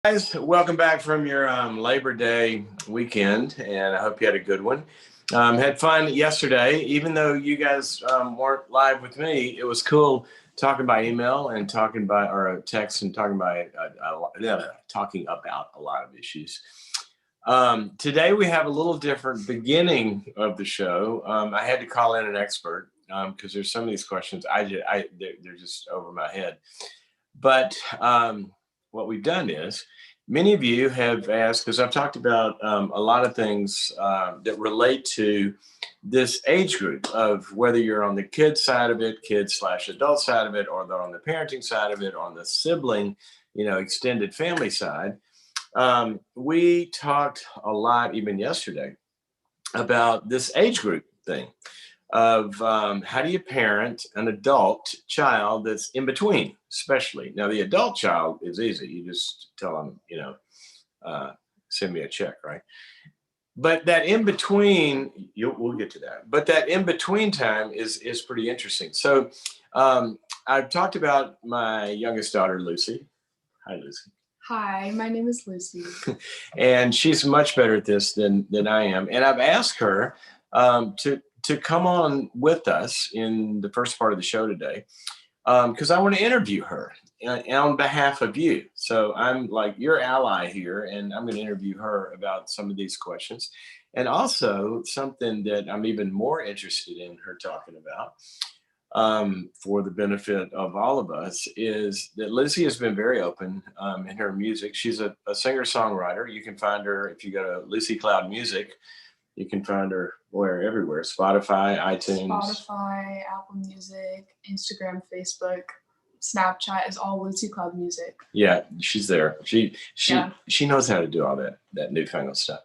Guys, welcome back from your Labor Day weekend, and I hope you had a good one. Had fun yesterday, even though you guys weren't live with me. It was cool talking by email and talking by or text and talking about a lot of issues. Today we have a little different beginning of the show. I had to call in an expert because there's some of these questions they're just over my head. But what we've done is many of you have asked, because I've talked about a lot of things that relate to this age group of whether you're on the kid side of it, kid/adult side of it, or they're on the parenting side of it, on the sibling, extended family side. We talked a lot, even yesterday, about this age group thing of how do you parent an adult child that's in between, especially. Now, the adult child is easy. You just tell them, send me a check, right? But that in between, we'll get to that. But that in between time is pretty interesting. So I've talked about my youngest daughter, Lucy. Hi, Lucy. Hi, my name is Lucy. And she's much better at this than I am. And I've asked her to come on with us in the first part of the show today because I want to interview her on behalf of you. So I'm like your ally here, and I'm going to interview her about some of these questions. And also something that I'm even more interested in her talking about for the benefit of all of us is that Lizzie has been very open in her music. She's a singer-songwriter. You can find her if you go to Lucy Cloud Music. You can find her everywhere. Spotify, iTunes. Spotify, Apple Music, Instagram, Facebook, Snapchat is all Lucy Cloud Music. Yeah, she's there. She knows how to do all that newfangled stuff.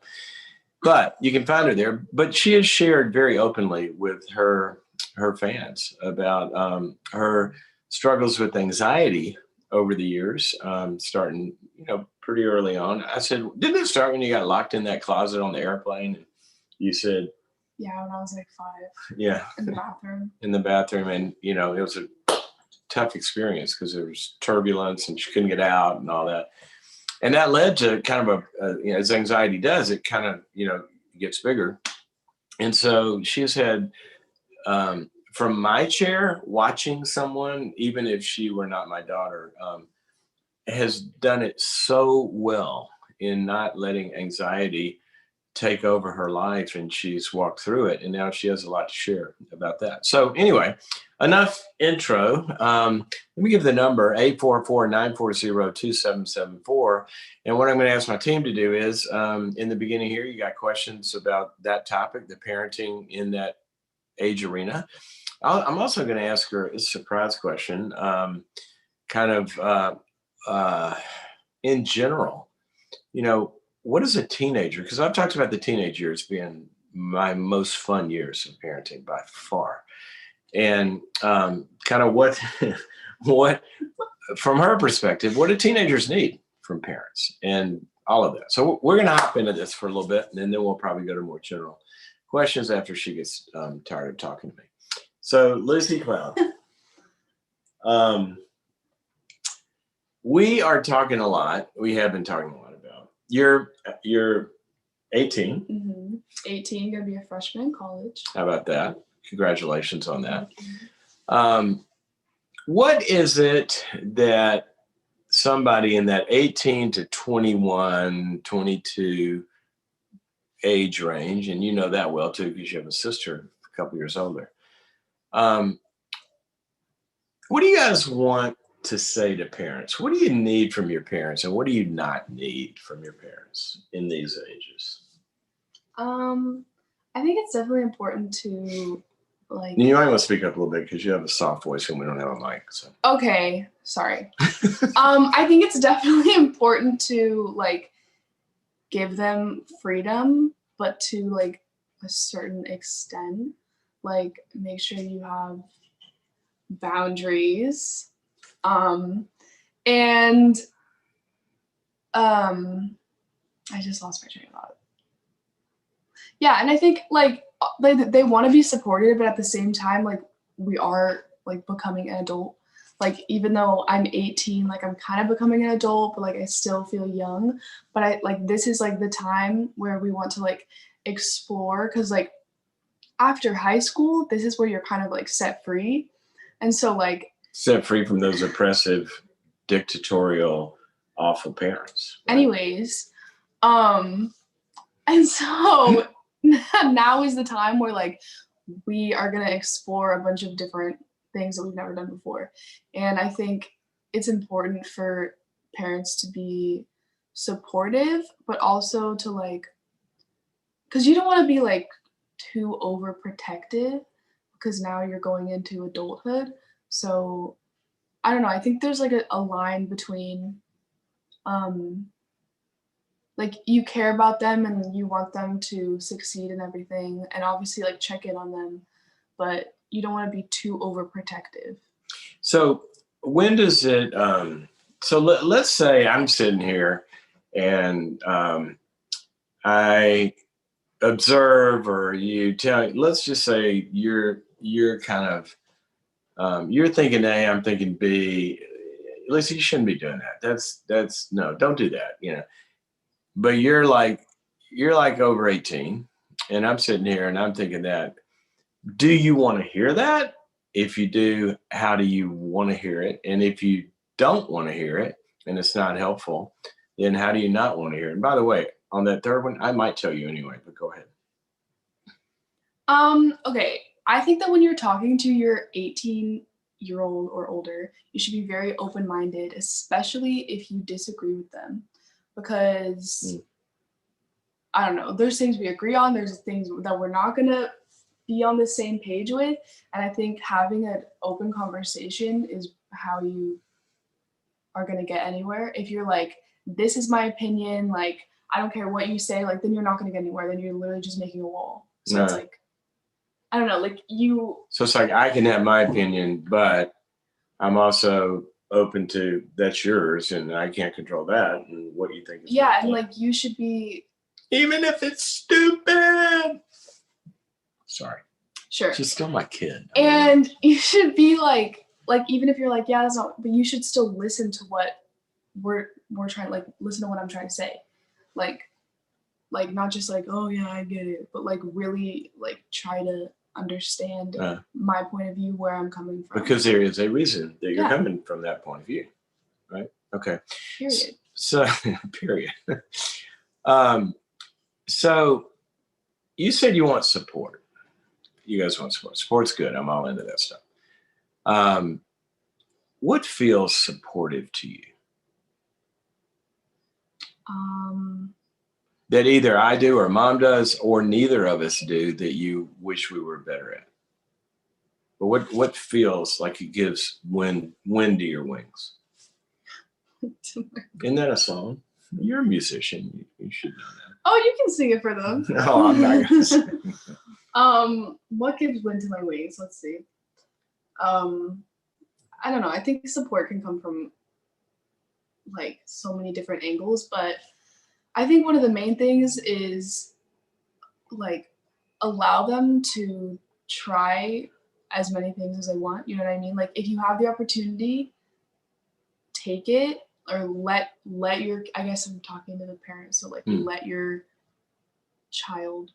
But you can find her there. But she has shared very openly with her fans about her struggles with anxiety over the years, starting pretty early on. I said, didn't it start when you got locked in that closet on the airplane? You said, yeah, when I was like 5. Yeah. In the bathroom. In the bathroom. And, it was a tough experience because there was turbulence and she couldn't get out and all that. And that led to kind of as anxiety does, it kind of, gets bigger. And so she has had, from my chair, watching someone, even if she were not my daughter, has done it so well in not letting anxiety take over her life, and she's walked through it, and now she has a lot to share about that. So anyway, enough intro. Let me give the number 844-940-2774. And what I'm going to ask my team to do is in the beginning here, you got questions about that topic, the parenting in that age arena. I'm also going to ask her a surprise question, in general, what is a teenager? Because I've talked about the teenage years being my most fun years of parenting by far. And kind of what, from her perspective, what do teenagers need from parents and all of that? So we're going to hop into this for a little bit, and then we'll probably go to more general questions after she gets tired of talking to me. So Lucy Cloud, we are talking a lot. We have been talking a lot about. You're 18. Mm-hmm. 18, gonna be a freshman in college. How about that? Congratulations on that. What is it that somebody in that 18 to 21, 22 age range, and you know that well too because you have a sister a couple years older. What do you guys want to say to parents? What do you need from your parents, and what do you not need from your parents in these ages? I think it's definitely important to You might want to speak up a little bit because you have a soft voice and we don't have a mic. So. Okay, sorry. I think it's definitely important to give them freedom, but to a certain extent. Make sure you have boundaries. And I just lost my train of thought. Yeah, and I think they want to be supportive, but at the same time, we are becoming an adult. like even though I'm 18, like I'm kind of becoming an adult, but like I still feel young. But I like this is like the time where we want to like explore, because like after high school, this is where you're kind of like set free. And so like Set free from those oppressive, dictatorial, awful parents. Right? anyways, and so now is the time where like we are going to explore a bunch of different things that we've never done before. And I think it's important for parents to be supportive, but also to like, because you don't want to be like too overprotective, because now you're going into adulthood. So I don't know. I think there's like a line between like you care about them and you want them to succeed in everything, and obviously like check in on them, but you don't want to be too overprotective. So when does it? So let's say I'm sitting here and I observe, or you tell. Let's just say you're kind of you're thinking A, I'm thinking B. Listen, you shouldn't be doing that. That's no, don't do that. You know. But you're like over 18, and I'm sitting here and I'm thinking that. Do you want to hear that? If you do, how do you want to hear it? And if you don't want to hear it and it's not helpful, then how do you not want to hear it? And by the way, on that third one, I might tell you anyway, but go ahead. Okay. I think that when you're talking to your 18-year-old or older, you should be very open-minded, especially if you disagree with them. Because I don't know, there's things we agree on, there's things that we're not gonna be on the same page with. And I think having an open conversation is how you are gonna get anywhere. If you're like, this is my opinion, like I don't care what you say, like then you're not gonna get anywhere. Then you're literally just making a wall. So it's like, I don't know, like you. So it's like I can have my opinion, but I'm also open to that's yours, and I can't control that. And what you think is yeah, and like you should be, even if it's stupid. Sorry. Sure. She's still my kid. And you should be like even if you're like, yeah, that's not, but you should still listen to what we're trying, like listen to what I'm trying to say. Like not just like, oh yeah, I get it, but like really like try to understand my point of view, where I'm coming from. Because there is a reason that you're coming from that point of view. Right? Okay. Period. So period. So you said you want support. You guys want support. Support's good. I'm all into that stuff. What feels supportive to you? That either I do or mom does or neither of us do that you wish we were better at. But what feels like it gives wind to your wings? Isn't that a song? You're a musician. You should know that. Oh, you can sing it for them. No, I'm not going to sing it. What gives wind to my wings? Let's see. I don't know. I think support can come from like so many different angles, but I think one of the main things is like allow them to try as many things as they want. You know what I mean? Like if you have the opportunity, take it, or let your, I guess I'm talking to the parents, so like let your child,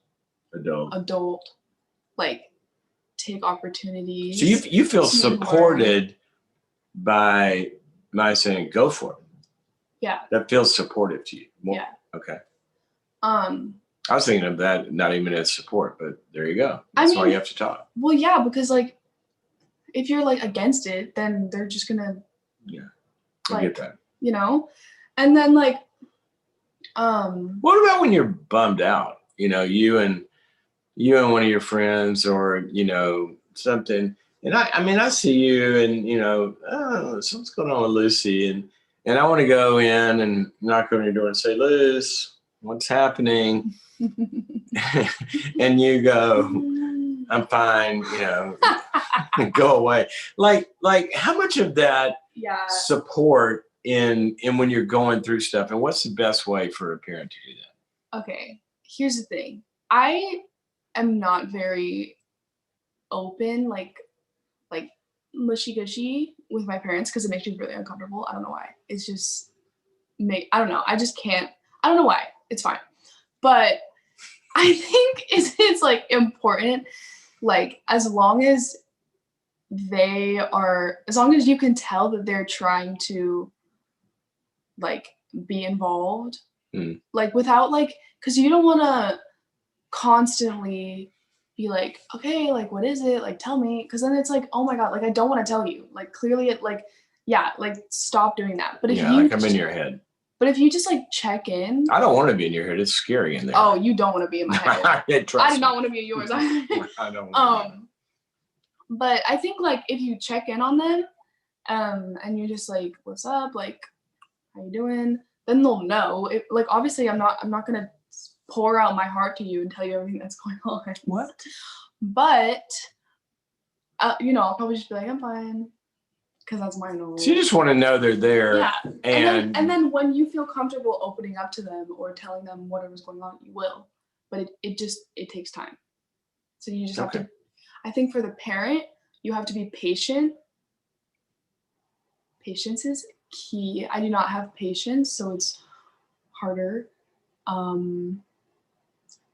adult, like take opportunities. So you feel supported by my saying go for it. Yeah. That feels supportive to you. More. Yeah. Okay. I was thinking of that not even as support, but there you go. That's why you have to talk. Well, yeah, because like if you're like against it, then they're just gonna I get that. You know? And then like what about when you're bummed out? You know, you and one of your friends, or something. And I see you, and something's going on with Lucy, and I want to go in and knock on your door and say, Luce, what's happening? And you go, I'm fine, go away. Like how much of that support in when you're going through stuff, and what's the best way for a parent to do that? Okay, here's the thing. I am not very open, like mushy gushy with my parents because it makes me really uncomfortable. I don't know why. It's just I don't know. I just can't. I don't know why. It's fine. But I think it's like important, like as long as you can tell that they're trying to like be involved, like without like, because you don't want to constantly be like, okay, like what is it, like tell me, because then it's like, oh my god, like I don't want to tell you, like clearly it like, yeah, like stop doing that. But if you like I'm in your head. But if you just like check in, I don't want to be in your head. It's scary in there. Oh, you don't want to be in my head. I do not want to be in yours. I don't. But I think like if you check in on them, and you're just like, what's up, like how you doing, then they'll know. Like obviously I'm not gonna pour out my heart to you and tell you everything that's going on. What? But I'll probably just be like, I'm fine, because that's my normal. So you just want to know they're there. Yeah. And then when you feel comfortable opening up to them or telling them whatever's going on, you will. But it takes time. So you just have to, I think for the parent, you have to be patient. Patience is key. I do not have patience, so it's harder for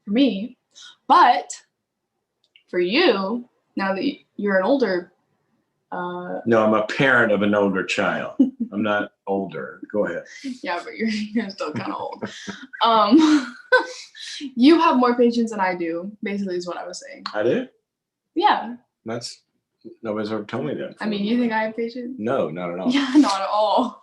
me. But for you, now that you're an older no, I'm a parent of an older child. I'm not older. Go ahead. Yeah, but you're still kind of old. You have more patience than I do, basically is what I was saying. I do? Yeah. Nobody's ever told me that. I mean, you think I have patience? No, not at all. Yeah, not at all.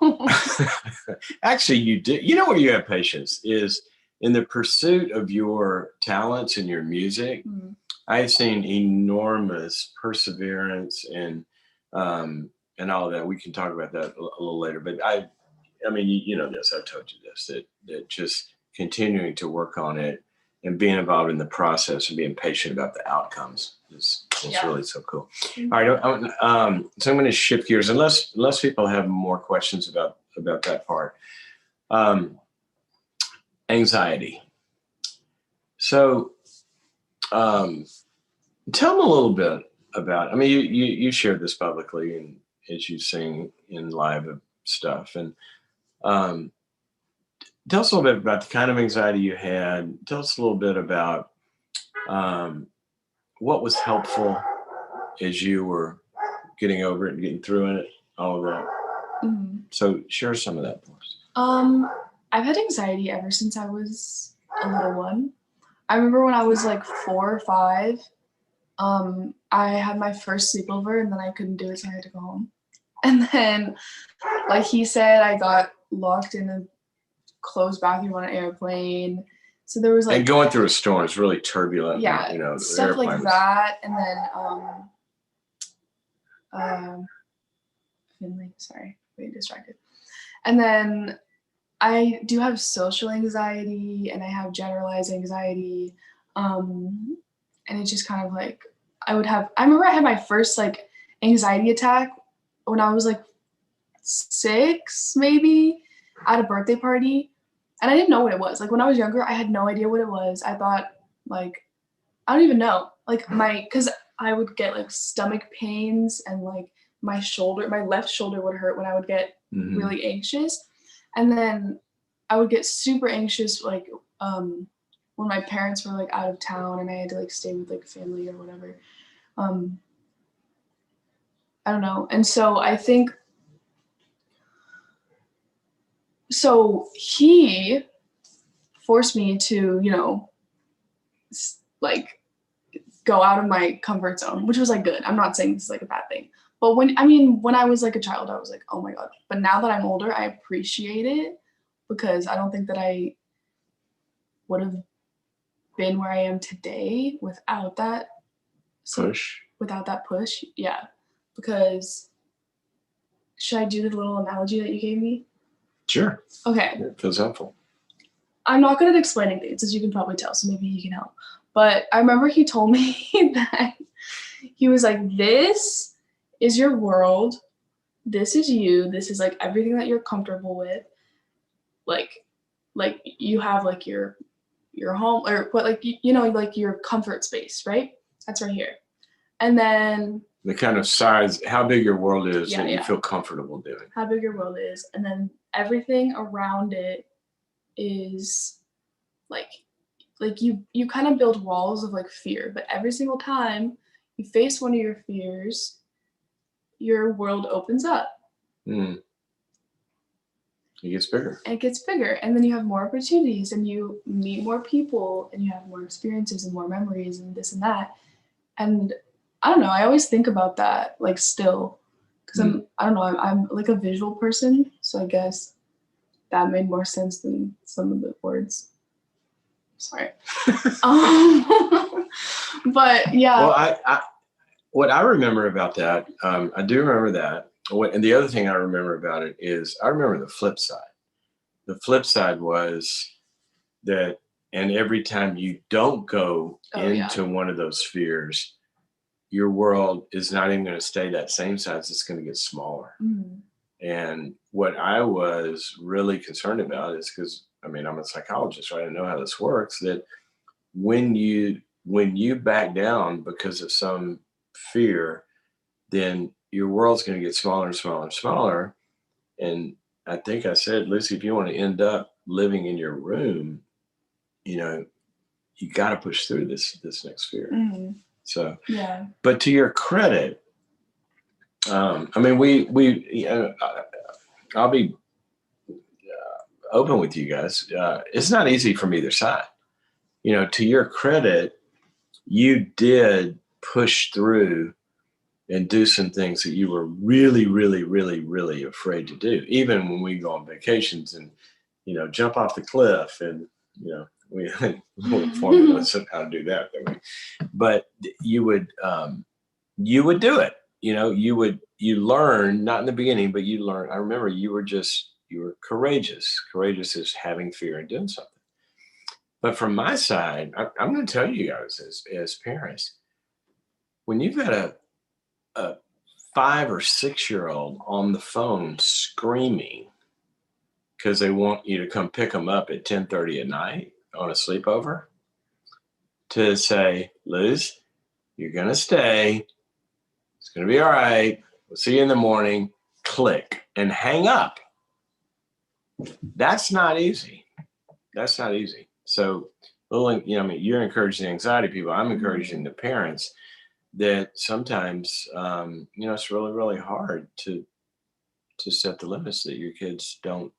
Actually, you do. You know where you have patience is in the pursuit of your talents and your music. Mm-hmm. I've seen enormous perseverance and all of that. We can talk about that a little later. But I mean, you know this. I've told you this. That just continuing to work on it and being involved in the process and being patient about the outcomes is really so cool. Mm-hmm. All right, so I'm going to shift gears unless people have more questions about that part. Anxiety. So, tell them a little bit about. I mean, you shared this publicly and as you sing in live stuff, and tell us a little bit about the kind of anxiety you had. Tell us a little bit about what was helpful as you were getting over it and getting through it, all of that. Mm-hmm. So share some of that for us. I've had anxiety ever since I was a little one. I remember when I was like 4 or 5, I had my first sleepover and then I couldn't do it, so I had to go home. And then, like he said, I got locked in a closed bathroom on an airplane. So there was like, and going through a storm is really turbulent. Yeah, stuff like that. And then Finley, sorry, getting distracted. And then I do have social anxiety and I have generalized anxiety. And it's just kind of like I remember I had my first like anxiety attack when I was like 6 maybe at a birthday party. And I didn't know what it was. Like when I was younger, I had no idea what it was. I thought like, I don't even know. Like because I would get like stomach pains and like my left shoulder would hurt when I would get really anxious. And then I would get super anxious like when my parents were like out of town and I had to like stay with like family or whatever. I don't know. And so I think he forced me to, like go out of my comfort zone, which was like good. I'm not saying this is like a bad thing. But when I was like a child, I was like, oh my God. But now that I'm older, I appreciate it because I don't think that I would have been where I am today without that push. Yeah. Because should I do the little analogy that you gave me? Sure. Okay. It feels helpful. I'm not good at explaining things, as you can probably tell, so maybe you can help. But I remember he told me that he was like, this is your world. This is you. This is like everything that you're comfortable with. Like you have like your home or what, like, like your comfort space, right? That's right here. And then The kind of size, how big your world is Yeah, that you yeah. feel comfortable doing. How big your world is, and then everything around it is like you kind of build walls of like fear, but every single time you face one of your fears, your world opens up. Mm. It gets bigger. And it gets bigger, and then you have more opportunities, and you meet more people, and you have more experiences and more memories and this and that. And I don't know, I always think about that, like, still, because I don't know, I'm like a visual person, so I guess that made more sense than some of the words. Sorry. But yeah. Well, what I remember about that, I do remember that. And the other thing I remember about it is I remember the flip side. The flip side was that, and every time you don't go into one of those spheres, your world is not even going to stay that same size. It's going to get smaller. Mm. And what I was really concerned about is because, I mean, I'm a psychologist, right? I know how this works, that when you back down because of some fear, then your world's going to get smaller and smaller and smaller. And I think I said, Lucy, if you want to end up living in your room, you know, you got to push through this next fear. Mm. So, yeah. But to your credit, I mean, I'll be open with you guys. It's not easy from either side. You know, to your credit, you did push through and do some things that you were really, really, really, really afraid to do. Even when we go on vacations and, you know, jump off the cliff, and, you know, we had little formulas on how to do that. But you would do it. You know, you learn, not in the beginning, but you learn. I remember you were courageous. Courageous is having fear and doing something. But from my side, I'm going to tell you guys as parents, when you've got a 5 or 6 year old on the phone screaming because they want you to come pick them up at 10:30 at night on a sleepover, to say, Liz, you're going to stay. It's going to be all right. We'll see you in the morning. Click and hang up. That's not easy. That's not easy. So, you know, I mean, you're encouraging the anxiety people. I'm encouraging the parents that sometimes, you know, it's really, really hard to set the limits that your kids don't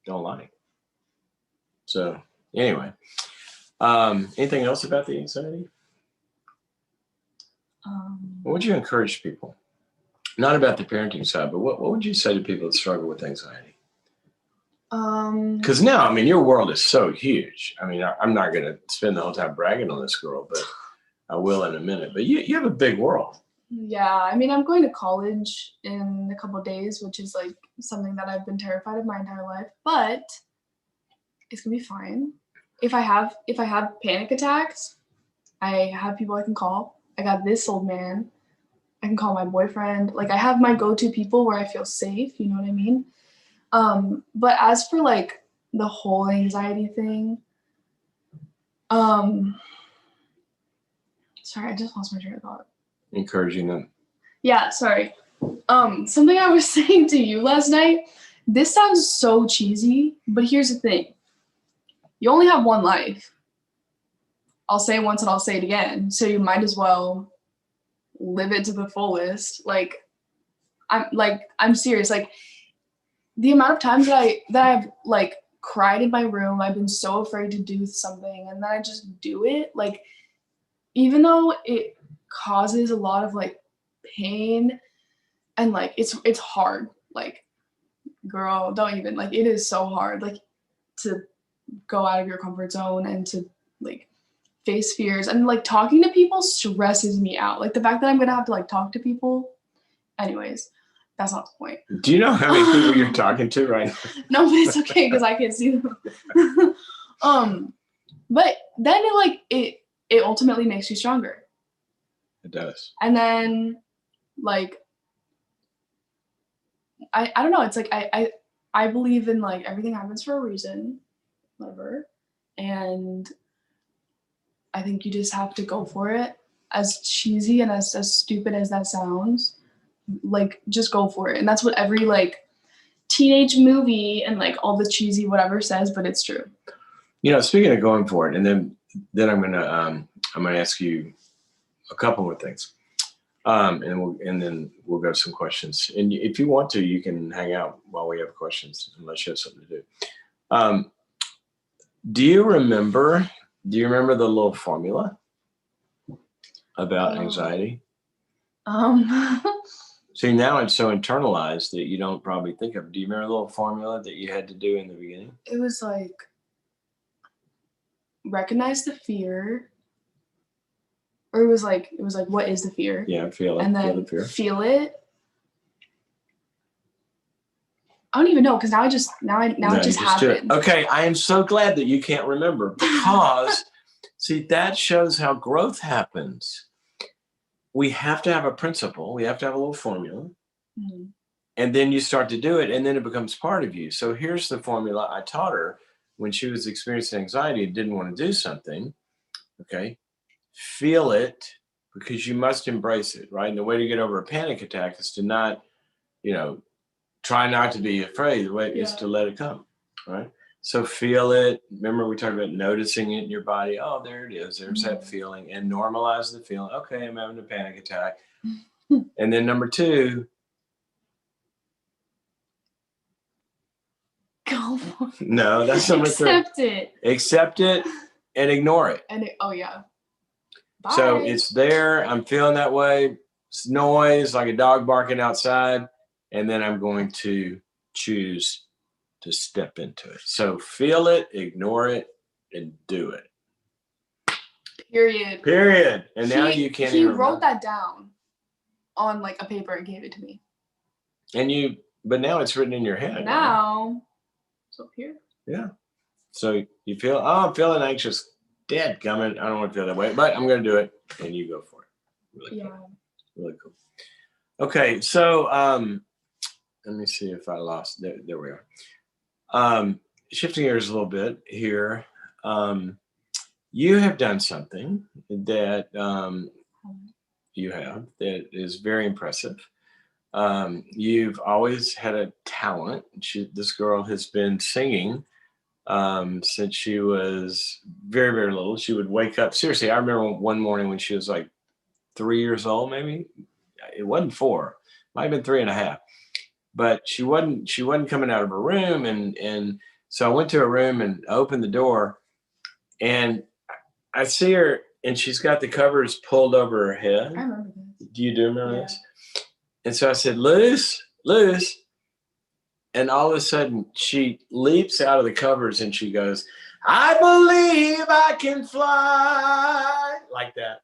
like. So anyway, anything else about the anxiety? What would you encourage people? Not about the parenting side, but what would you say to people that struggle with anxiety? Because now, I mean, your world is so huge. I mean, I'm not going to spend the whole time bragging on this girl, but I will in a minute. But you have a big world. Yeah, I mean, I'm going to college in a couple of days, which is like something that I've been terrified of my entire life, but it's gonna be fine. If I have panic attacks, I have people I can call. I got this old man. I can call my boyfriend. Like, I have my go-to people where I feel safe, you know what I mean? But as for like the whole anxiety thing, sorry, I just lost my train of thought. Encouraging them. Yeah, sorry. Something I was saying to you last night, this sounds so cheesy, but here's the thing. You only have one life. I'll say it once and I'll say it again. So you might as well live it to the fullest. I'm serious. Like, the amount of times that I've like cried in my room, I've been so afraid to do something, and then I just do it. Like, even though it causes a lot of like pain and like it's hard, like, girl, don't even, like, it is so hard, like, to go out of your comfort zone and to like face fears, and like talking to people stresses me out. Like, the fact that I'm gonna have to like talk to people. Anyways, that's not the point. Do you know how many people you're talking to right now? No, but it's okay because I can't see them. But then it ultimately makes you stronger. It does. And then, like, I don't know. It's like I believe in like everything happens for a reason, whatever. And I think you just have to go for it. as cheesy and as stupid as that sounds, like just go for it. And that's what every like teenage movie and like all the cheesy whatever says, but it's true. You know, speaking of going for it, and then I'm gonna ask you a couple more things, and then we'll go to some questions. And if you want to, you can hang out while we have questions, unless you have something to do. Do you remember the little formula about anxiety? See, now it's so internalized that you don't probably think of it. Do you remember the little formula that you had to do in the beginning? It was like recognize the fear, or it was like what is the fear? Yeah, feel it. And Feel then the fear. feel it. I don't even know because now it just happened. Okay, I am so glad that you can't remember because see, that shows how growth happens. We have to have a principle. We have to have a little formula. Mm-hmm. And then you start to do it, and then it becomes part of you. So here's the formula I taught her when she was experiencing anxiety and didn't want to do something. Okay, feel it because you must embrace it, right? And the way to get over a panic attack is to not, try not to be afraid. The way is to let it come, right? So feel it. Remember we talked about noticing it in your body. Oh, there it is. There's that feeling, and normalize the feeling. Okay, I'm having a panic attack. And then number 2, go for it. No, that's number 3. Accept it and ignore it. Bye. So it's there. I'm feeling that way. It's noise, like a dog barking outside. And then I'm going to choose to step into it. So feel it, ignore it, and do it. Period. And now you can't even remember. He wrote that down on like a paper and gave it to me. But now it's written in your head. Now, right? It's up here. Yeah. So you feel, I'm feeling anxious. Dead coming. I don't want to feel that way, but I'm going to do it. And you go for it. Really cool. Really cool. Okay. So, let me see if I lost. There we are. Shifting gears a little bit here. You have done something that that is very impressive. You've always had a talent. This girl has been singing since she was very, very little. She would wake up. Seriously, I remember one morning when she was like 3 years old, maybe. It wasn't 4. Might have been 3.5. But she wasn't coming out of her room, and so I went to her room and opened the door, and I see her, and she's got the covers pulled over her head. I remember this. Do you remember this? And so I said, Luce, and all of a sudden she leaps out of the covers and she goes, I believe I can fly, like that.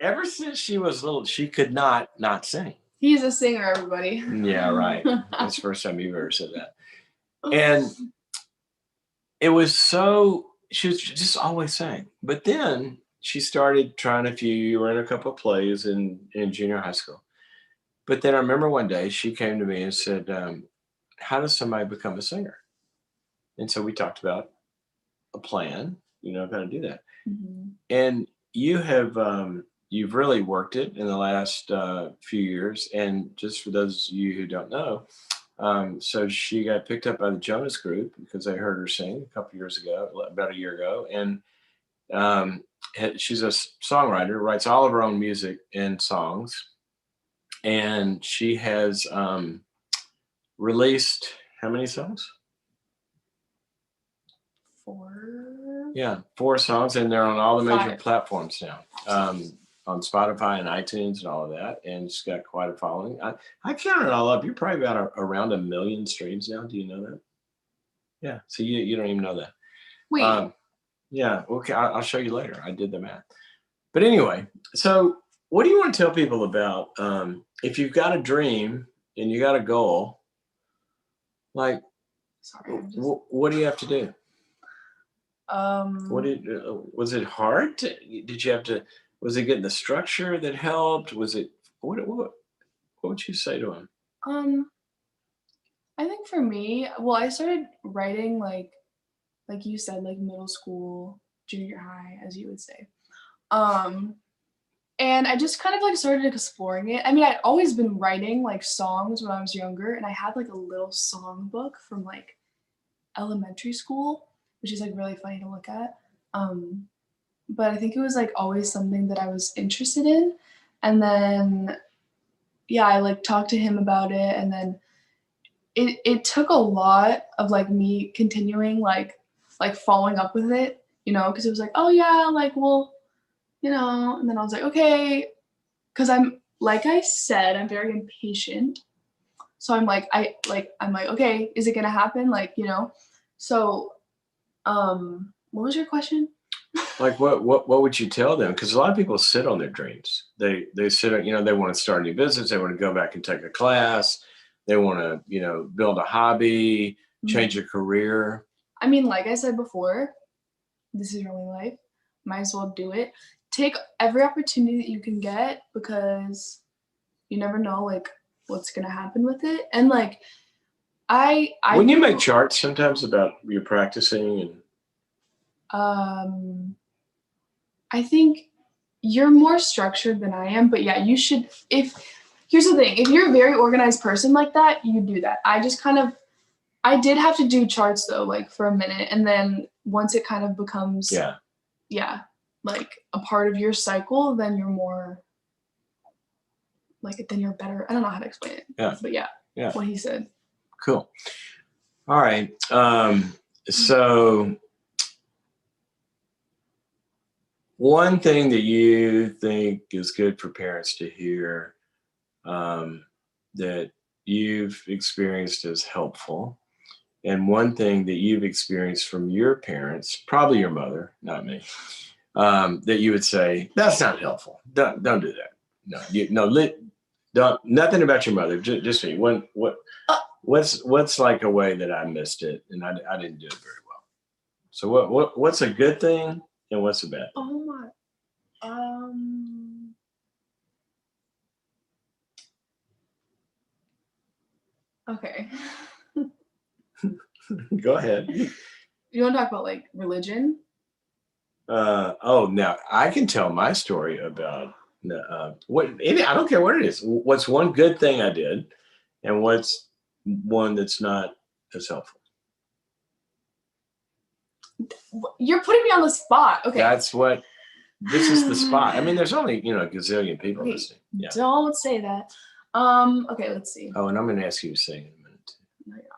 Ever since she was little, she could not sing. He's a singer, everybody. Yeah, right. That's the first time you've ever said that. And it was she was just always sang. But then she started trying you were in a couple of plays in junior high school. But then I remember one day she came to me and said, how does somebody become a singer? And so we talked about a plan, how to do that. Mm-hmm. And you have, you've really worked it in the last few years. And just for those of you who don't know, so she got picked up by the Jonas Group because they heard her sing about a year ago. And she's a songwriter, writes all of her own music and songs. And she has released how many songs? 4. Yeah, 4 songs, and they're on all the major platforms now. On Spotify and iTunes and all of that, and she's got quite a following. I counted it all up. You're probably around 1 million streams now. Do you know that? Yeah. So you don't even know that. Wait. Yeah. Okay. I'll show you later. I did the math. But anyway, so what do you want to tell people about if you've got a dream and you got a goal? Like, what do you have to do? Was it hard? Did you have to? Was it getting the structure that helped? Was it what would you say to him? I think for me, I started writing like you said, like middle school, junior high, as you would say. And I just kind of like started exploring it. I mean, I'd always been writing like songs when I was younger, and I had like a little song book from like elementary school, which is like really funny to look at. But I think it was like always something that I was interested in. And then yeah, I like talked to him about it, and then it took a lot of like me continuing like following up with it, because it was like, oh yeah, like well, and then I was like, okay, because I'm like I said, I'm very impatient. So I'm like, okay, is it gonna happen? Like, So what was your question? Like what would you tell them? Because a lot of people sit on their dreams. They sit on, they want to start a new business, they want to go back and take a class, they want to, build a hobby, change a career. I mean, like I said before, this is your only life. Might as well do it. Take every opportunity that you can get, because you never know like what's gonna happen with it. And like I when you make charts sometimes about your practicing and I think you're more structured than I am, but yeah, you should. Here's the thing, if you're a very organized person like that, you do that. I did have to do charts though, like for a minute, and then once it kind of becomes like a part of your cycle, then you're more like then you're better. I don't know how to explain it. But yeah. What he said. Cool. All right. So one thing that you think is good for parents to hear, that you've experienced as helpful, and one thing that you've experienced from your parents, probably your mother, not me, that you would say, that's not helpful. Don't do that. Don't, nothing about your mother. Just me. What's like a way that I missed it and I didn't do it very well? So what's a good thing and what's a bad thing? Oh my. Okay. Go ahead. You want to talk about like religion? Now I can tell my story about I don't care what it is. What's one good thing I did, and what's one that's not as helpful? You're putting me on the spot. Okay. This is the spot. I mean, there's only, a gazillion people listening. Yeah. Don't say that. Okay, let's see. Oh, and I'm going to ask you to sing in a minute. No, you're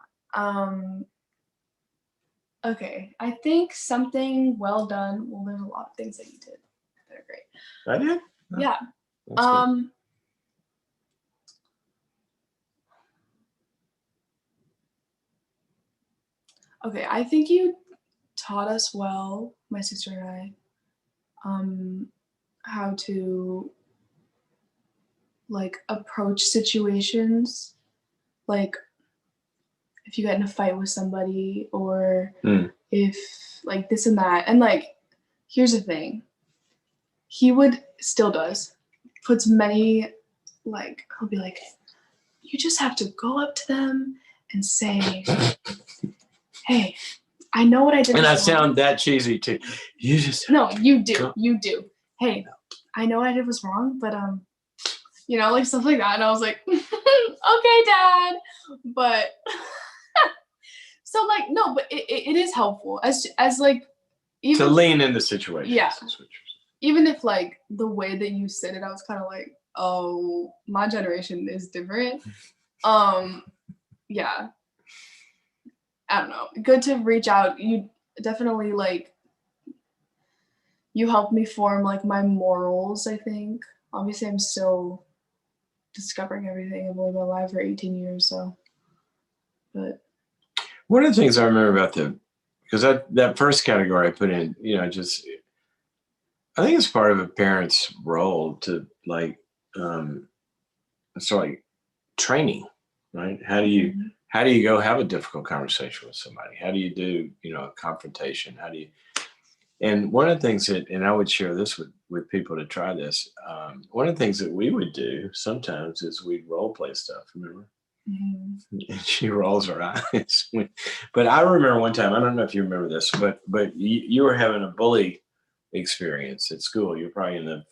not. Okay, I think something well done. Well, there's a lot of things that you did that are great. I did? Oh, yeah. Okay, I think you taught us well, my sister and I, how to like approach situations, like if you get in a fight with somebody, or if like this and that. And like, here's the thing, he still does, puts many, like, he'll be like, you just have to go up to them and say, hey, I know what I did. And I sound that cheesy too. No, you do. You do. Hey, I know what I did was wrong, but like stuff like that. And I was like, okay, Dad. But so like, no, but it is helpful as like, even to lean in the situation. Yeah. Even if like the way that you said it, I was kind of like, oh, my generation is different. Yeah. I don't know. Good to reach out. You definitely like, you helped me form like my morals, I think. Obviously, I'm still discovering everything. I've only been alive for 18 years, so. But one of the things I remember about because that first category I put in, I think it's part of a parent's role to like, sort of like training, right? How do you go have a difficult conversation with somebody? How do you do, a confrontation? And one of the things and I would share this with people to try this. One of the things that we would do sometimes is we'd role play stuff, remember? Mm-hmm. And she rolls her eyes. But I remember one time, I don't know if you remember this, but you were having a bully experience at school. You're probably in the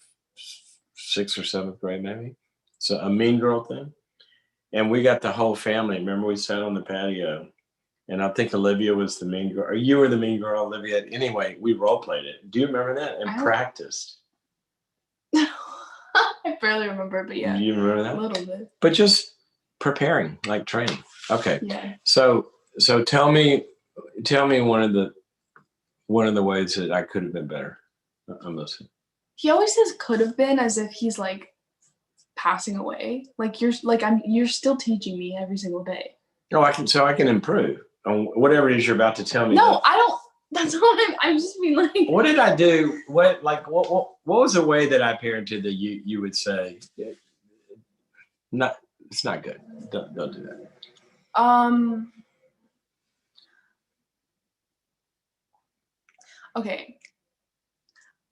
6th or 7th grade, maybe. So a mean girl thing. And we got the whole family. Remember, we sat on the patio, and I think Olivia was the mean girl, or you were the mean girl, Olivia. Anyway, we role played it. Do you remember that? And practiced. I barely remember, but yeah. Do you remember that? A little bit. But just preparing, like training. Okay. Yeah. So tell me one of the ways that I could have been better. I'm listening. He always says could have been as if he's like passing away. Like you're still teaching me every single day. Oh, I can improve on whatever it is you're about to tell me. No, I don't. That's not what I'm just being like. What did I do? What was the way that I parented that you would say, it's not good. Don't do that.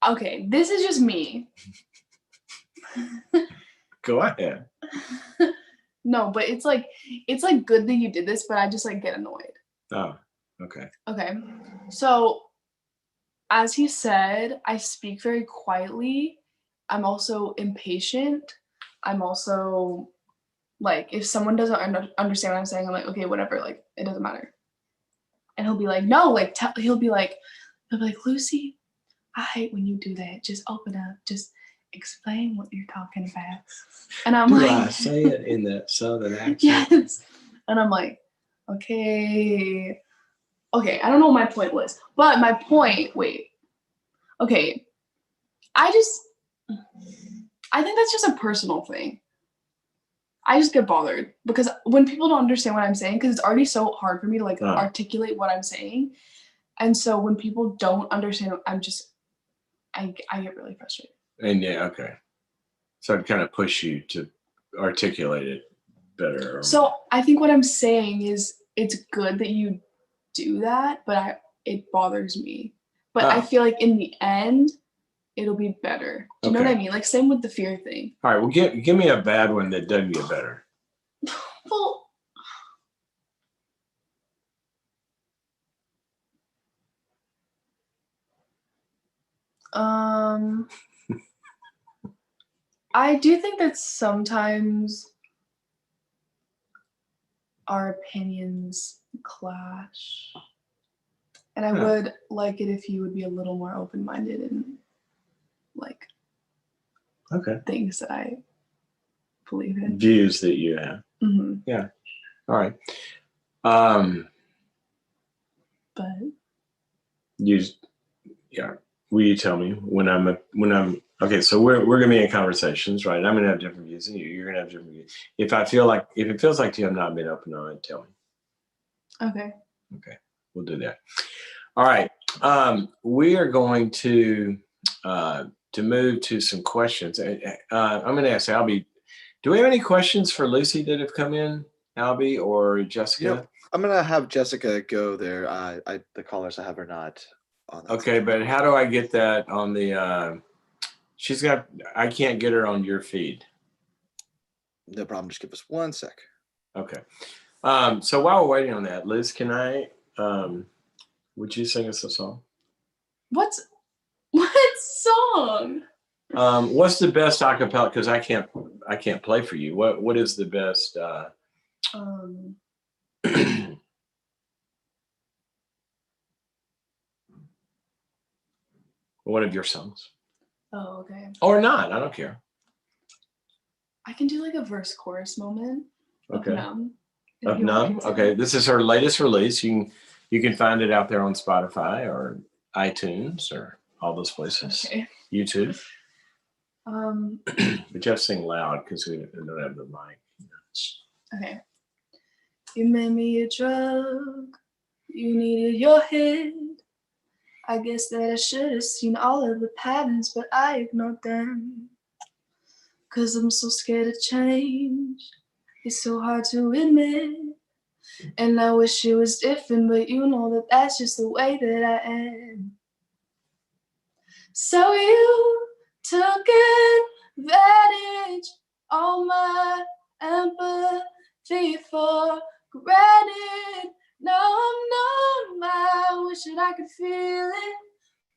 Okay, this is just me. Go ahead. No, but it's like good that you did this, but I just like get annoyed. Oh, okay. Okay. So as he said, I speak very quietly. I'm also impatient. I'm also like, if someone doesn't understand what I'm saying, I'm like, okay, whatever, like it doesn't matter. And he'll be like, no, like he'll be like, Lucy, I hate when you do that. Just open up. Just explain what you're talking about. And I'm like, I say it in that southern accent? Yes. And I'm like, okay, I don't know what my point was, but my point, okay, I think that's just a personal thing. I just get bothered because when people don't understand what I'm saying, because it's already so hard for me to like articulate what I'm saying. And so when people don't understand, I get really frustrated. And yeah, okay. So I'd kind of push you to articulate it better. So I think what I'm saying is it's good that you do that, but it bothers me. But I feel like in the end, it'll be better. Do you know what I mean? Like same with the fear thing. All right, well, give me a bad one that doesn't get better. Well, I do think that sometimes our opinions clash. And I would like it if you would be a little more open-minded and like things that I believe in. Views that you have. Mm-hmm. Yeah. All right. But will you tell me when I'm okay? So we're gonna be in conversations, right? I'm gonna have different views than you. You're gonna have different views. If it feels like to you I'm not being open on it, tell me. Okay. We'll do that. All right. We are going to move to some questions. I'm going to ask Albie, do we have any questions for Lucy that have come in, Albie or Jessica? I'm going to have Jessica go there. The callers I have are not on that. Okay, but how do I get that on the I can't get her on your feed. No problem. Just give us 1 sec. Okay. So while we're waiting on that, Liz, can I would you sing us a song? What song? What's the best acapella? Because I can't play for you. What is the best? One of your songs. Oh, okay. Or not? I don't care. I can do like a verse chorus moment. Okay. Of Numb. Okay. This is her latest release. You can find it out there on Spotify or iTunes or all those places. Okay. YouTube. But you have to sing loud because we don't have the mic. Okay. You made me a drug. You needed your head. I guess that I should have seen all of the patterns, but I ignored them. 'Cause I'm so scared of change. It's so hard to admit. And I wish it was different, but you know that that's just the way that I am. So you took advantage of my empathy for granted. Now I'm numb. I wish that I could feel it,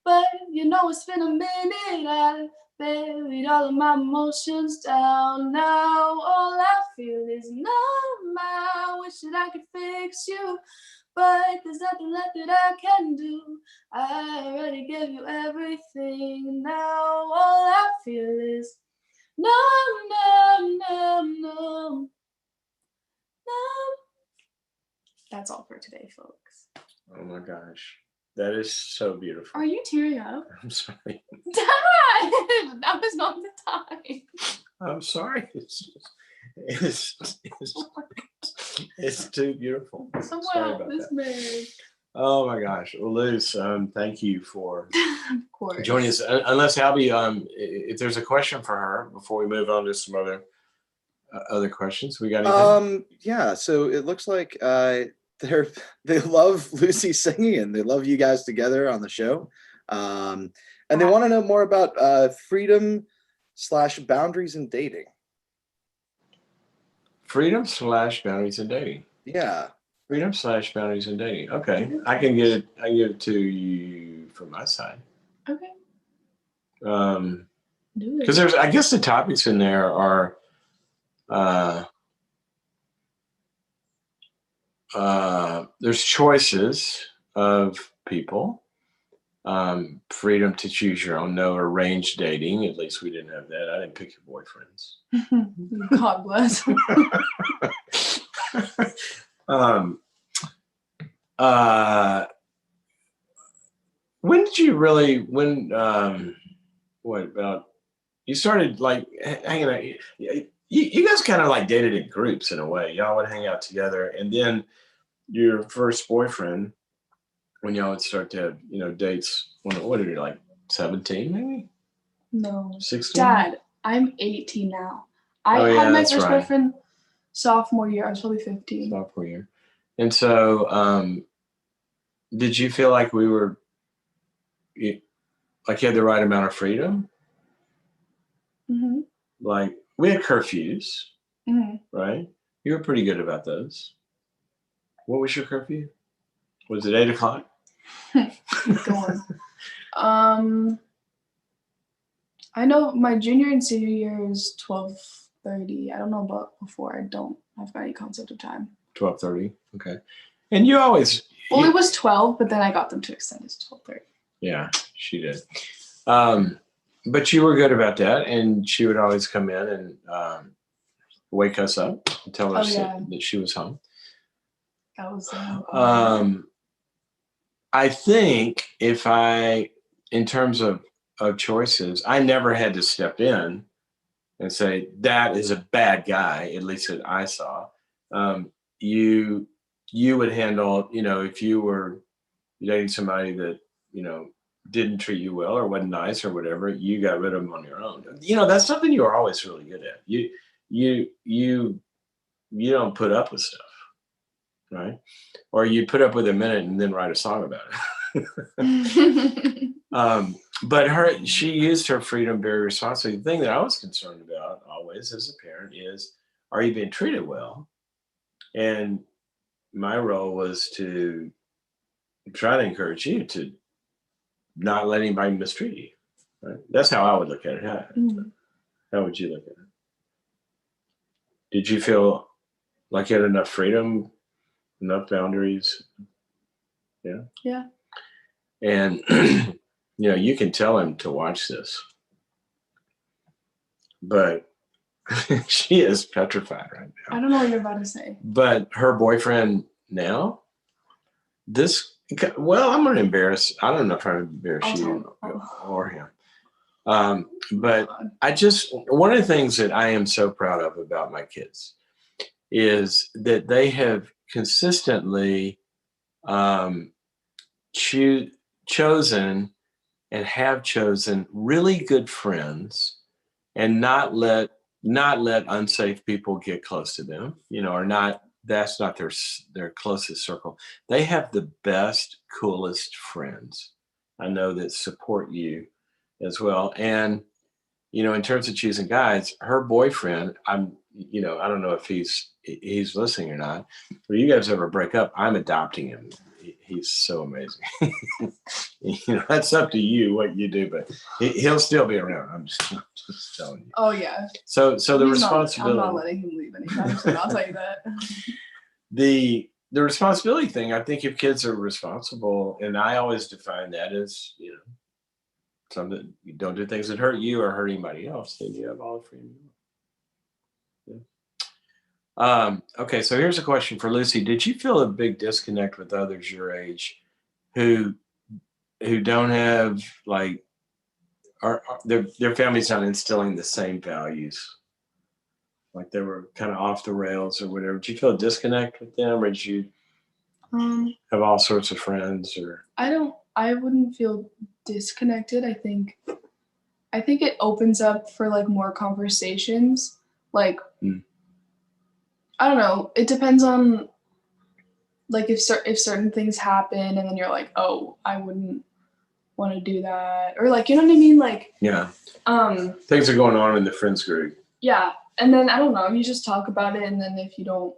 but You know it's been a minute. I buried all of my emotions down. Now all I feel is numb. I wish that I could fix you, but there's nothing left that I can do. I already gave you everything. Now all I feel is numb, numb, numb, numb, numb. That's all for today, folks. Oh my gosh. That is so beautiful. Are you tearing up? I'm sorry. Dad! That was not the time. I'm sorry. It's too beautiful. Someone Sorry help about this that. man. Oh my gosh. Well, Liz, thank you for Of course. joining us. Unless Albie, if there's a question for her before we move on to some other questions, we got anything? Yeah, so it looks like they love Lucy singing and they love you guys together on the show. And they want to know more about freedom/boundaries in dating. Freedom/boundaries in dating. Yeah. Freedom/boundaries in dating. Okay. I can give it to you from my side. Okay. Do it. Because I guess the topics in there are there's choices of people, freedom to choose your own, no arranged dating. At least we didn't have that. I didn't pick your boyfriends. God bless. When did you really, what about, you started like hanging out, you guys kind of like dated in groups in a way. Y'all would hang out together, and then your first boyfriend, when y'all would start to have, dates, what are you, like 17 maybe? No. 16? Dad, I'm 18 now. I Oh, yeah, had my that's first right. boyfriend sophomore year. I was probably 15. Sophomore year. And so, did you feel like like you had the right amount of freedom? Mm-hmm. Like, we had curfews, Mm-hmm. right? You were pretty good about those. What was your curfew? Was it 8 o'clock? Go on. I know my junior and senior year is 12:30. I don't know about before. I don't have any concept of time. 12:30. Okay. And you always. Well, it was 12, but then I got them to extend it to 12:30. Yeah, she did. But you were good about that, and she would always come in and wake us up and tell us that she was home. That was. I think in terms of choices, I never had to step in and say that is a bad guy. At least that I saw. You would handle, if you were dating somebody that didn't treat you well or wasn't nice or whatever, you got rid of them on your own. That's something you were always really good at. You don't put up with stuff, right? Or you put up with a minute and then write a song about it. But she used her freedom very responsibly. The thing that I was concerned about always as a parent is, are you being treated well? And my role was to try to encourage you to not let anybody mistreat you. Right? That's how I would look at it. How would you look at it? Did you feel like you had enough freedom, enough boundaries? Yeah. Yeah. And you can tell him to watch this, but she is petrified right now. I don't know what you're about to say. But her boyfriend now, I'm going to embarrass. I don't know if I embarrass you or him. But one of the things that I am so proud of about my kids is that they have consistently chosen and have chosen really good friends, and not let unsafe people get close to them, or not. That's not their closest circle. They have the best, coolest friends I know that support you as well. And, in terms of choosing guys, her boyfriend, I don't know if he's listening or not, but if you guys ever break up, I'm adopting him. he's so amazing. That's up to you what you do, but he'll still be around. I'm just telling you. Oh yeah. So the I'm responsibility. not letting him leave anytime soon. I'll tell you that. The responsibility thing. I think if kids are responsible, and I always define that as something, you don't do things that hurt you or hurt anybody else, then you have all the freedom. Okay, so here's a question for Lucy. Did you feel a big disconnect with others your age who don't have like their family's not instilling the same values? Like they were kind of off the rails or whatever. Did you feel a disconnect with them, or did you have all sorts of friends? Or I wouldn't feel disconnected. I think it opens up for like more conversations. Like I don't know. It depends on like if certain things happen and then you're like, oh, I wouldn't want to do that, or like, you know what I mean? Like things are going on in the friends group. Yeah, and then I don't know. You just talk about it, and then if you don't,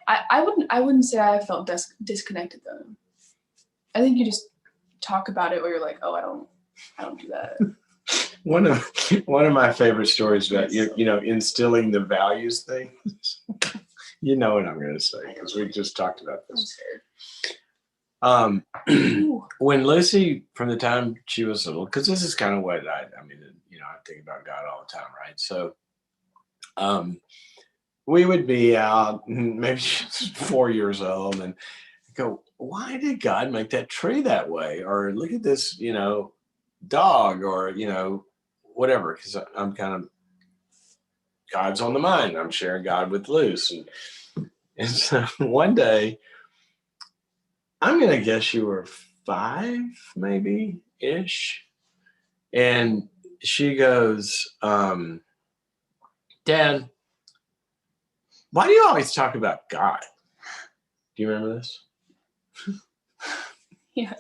I wouldn't say I felt disconnected though. I think you just talk about it, where you're like, oh, I don't do that. One of my favorite stories about instilling the values thing. You know what I'm going to say because we just talked about this. When Lucy, from the time she was little, because this is kind of what I think about God all the time, right? So, we would be out, maybe she was 4 years old, and go, why did God make that tree that way? Or look at this, dog, or whatever, because I'm kind of God's on the mind. I'm sharing God with Luce. And so one day, I'm going to guess you were 5, maybe ish. And she goes, Dad, why do you always talk about God? Do you remember this? Yeah.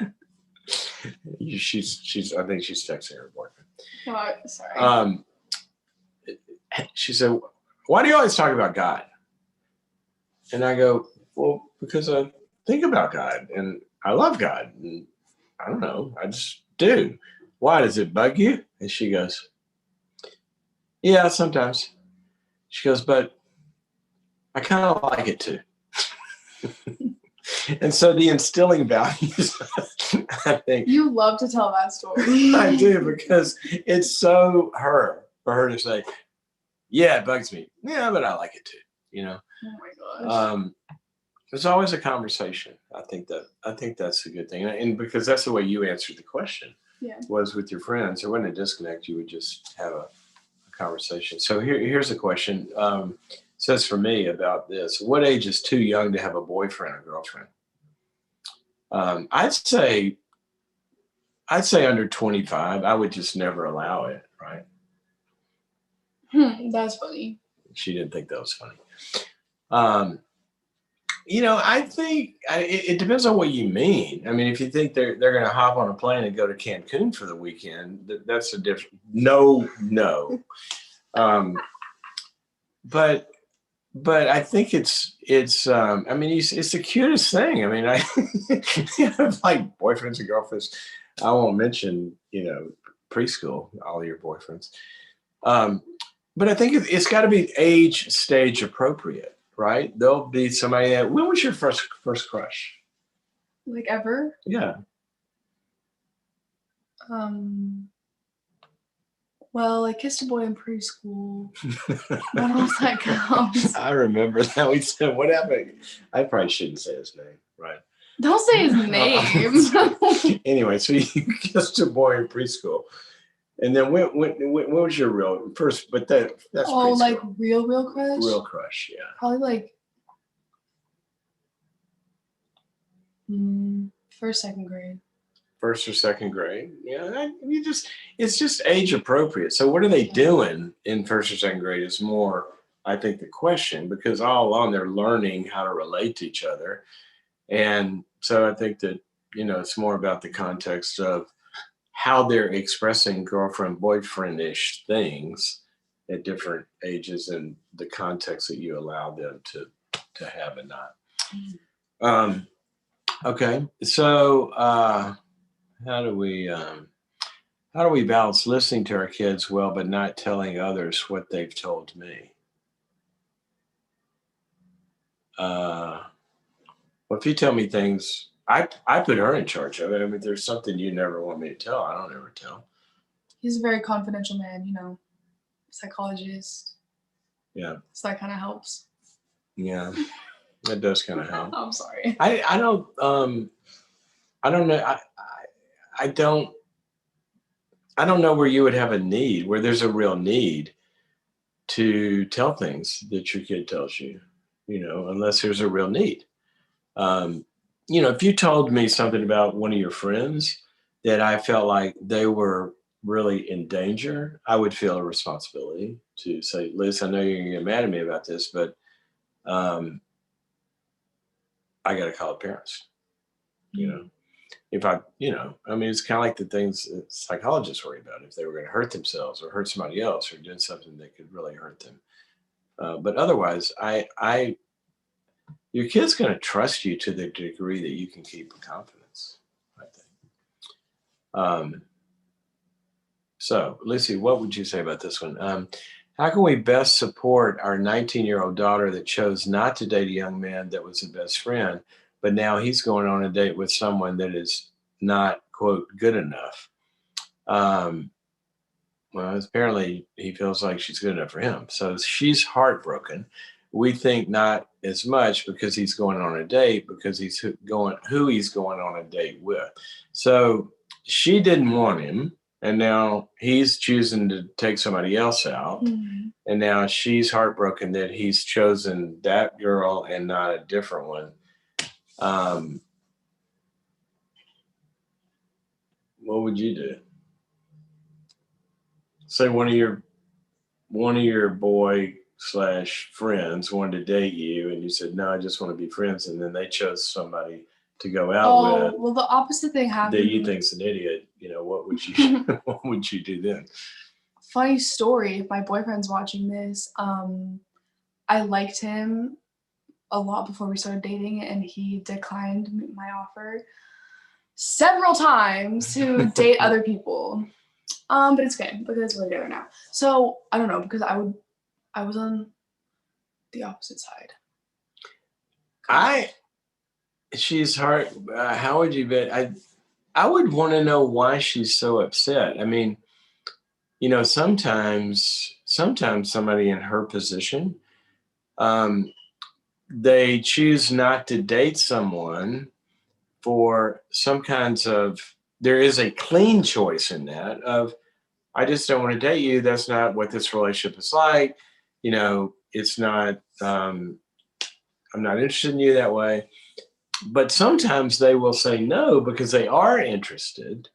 She's I think she's texting her boyfriend. Oh, sorry. She said, why do you always talk about God? And I go, well, because I think about God and I love God. And I don't know, I just do. Why, does it bug you? And she goes, yeah, sometimes. She goes, but I kind of like it too. And so the instilling values, I think. You love to tell that story. I do, because it's so for her to say, yeah, it bugs me. Yeah, but I like it too, Oh my gosh. There's always a conversation. I think that's a good thing. And because that's the way you answered the question. Yeah. Was with your friends. There wasn't a disconnect. You would just have a conversation. So here's a question. Says for me about this: what age is too young to have a boyfriend or girlfriend? I'd say under 25. I would just never allow it. Right? That's funny. She didn't think that was funny. I think it depends on what you mean. I mean, if you think they're going to hop on a plane and go to Cancun for the weekend, that's a different. No. But I think it's I mean, it's the cutest thing. I mean, I have like boyfriends and girlfriends. I won't mention preschool, all your boyfriends. But I think it's got to be age stage appropriate, right? There'll be somebody that. When was your first crush? Like ever? Yeah. Well, I kissed a boy in preschool. What else that counts? I remember that. We said, what happened? I probably shouldn't say his name, right? Don't say his name. Anyway, so you kissed a boy in preschool. And then when was your real first? But that's preschool. Like real crush. Real crush, yeah. Probably like first, second grade. First or second grade, yeah. It's just age appropriate. So what are they doing in first or second grade is more, I think, the question, because all along they're learning how to relate to each other, and so I think that it's more about the context of how they're expressing girlfriend, boyfriend-ish things at different ages and the context that you allow them to have and not. Okay. So how do we balance listening to our kids well, but not telling others what they've told me? Well, if you tell me things, I put her in charge of it. I mean, there's something you never want me to tell, I don't ever tell. He's a very confidential man, psychologist. Yeah. So that kind of helps. Yeah. That does kind of help. I'm sorry. I don't know. I don't know where you would have a need, where there's a real need to tell things that your kid tells you, unless there's a real need. If you told me something about one of your friends that I felt like they were really in danger, I would feel a responsibility to say, Liz, I know you're going to get mad at me about this, but I got to call the parents. If I mean, it's kind of like the things that psychologists worry about. If they were going to hurt themselves or hurt somebody else or doing something that could really hurt them. But otherwise, your kid's going to trust you to the degree that you can keep confidence, I think. So, Lucy, what would you say about this one? How can we best support our 19-year-old daughter that chose not to date a young man that was a best friend, but now he's going on a date with someone that is not, quote, good enough? Well, apparently he feels like she's good enough for him. So she's heartbroken. We think not as much because he's going on a date, because he's who he's going on a date with. So she didn't want him, and now he's choosing to take somebody else out. Mm-hmm. And now she's heartbroken that he's chosen that girl and not a different one. What would you do? Say one of your boy / friends wanted to date you, and you said, no, I just want to be friends. And then they chose somebody to go out with. Well, the opposite thing happened. That you think's an idiot. What would you what would you do then? Funny story. If my boyfriend's watching this, I liked him a lot before we started dating, and he declined my offer several times to date other people. But it's okay because we're together now. So I don't know, because I was on the opposite side. She's hard. How would you bet? I would want to know why she's so upset. I mean, sometimes somebody in her position, they choose not to date someone for some kinds of, there is a clean choice in that of, I just don't want to date you. That's not what this relationship is like. It's not, I'm not interested in you that way. But sometimes they will say no because they are interested,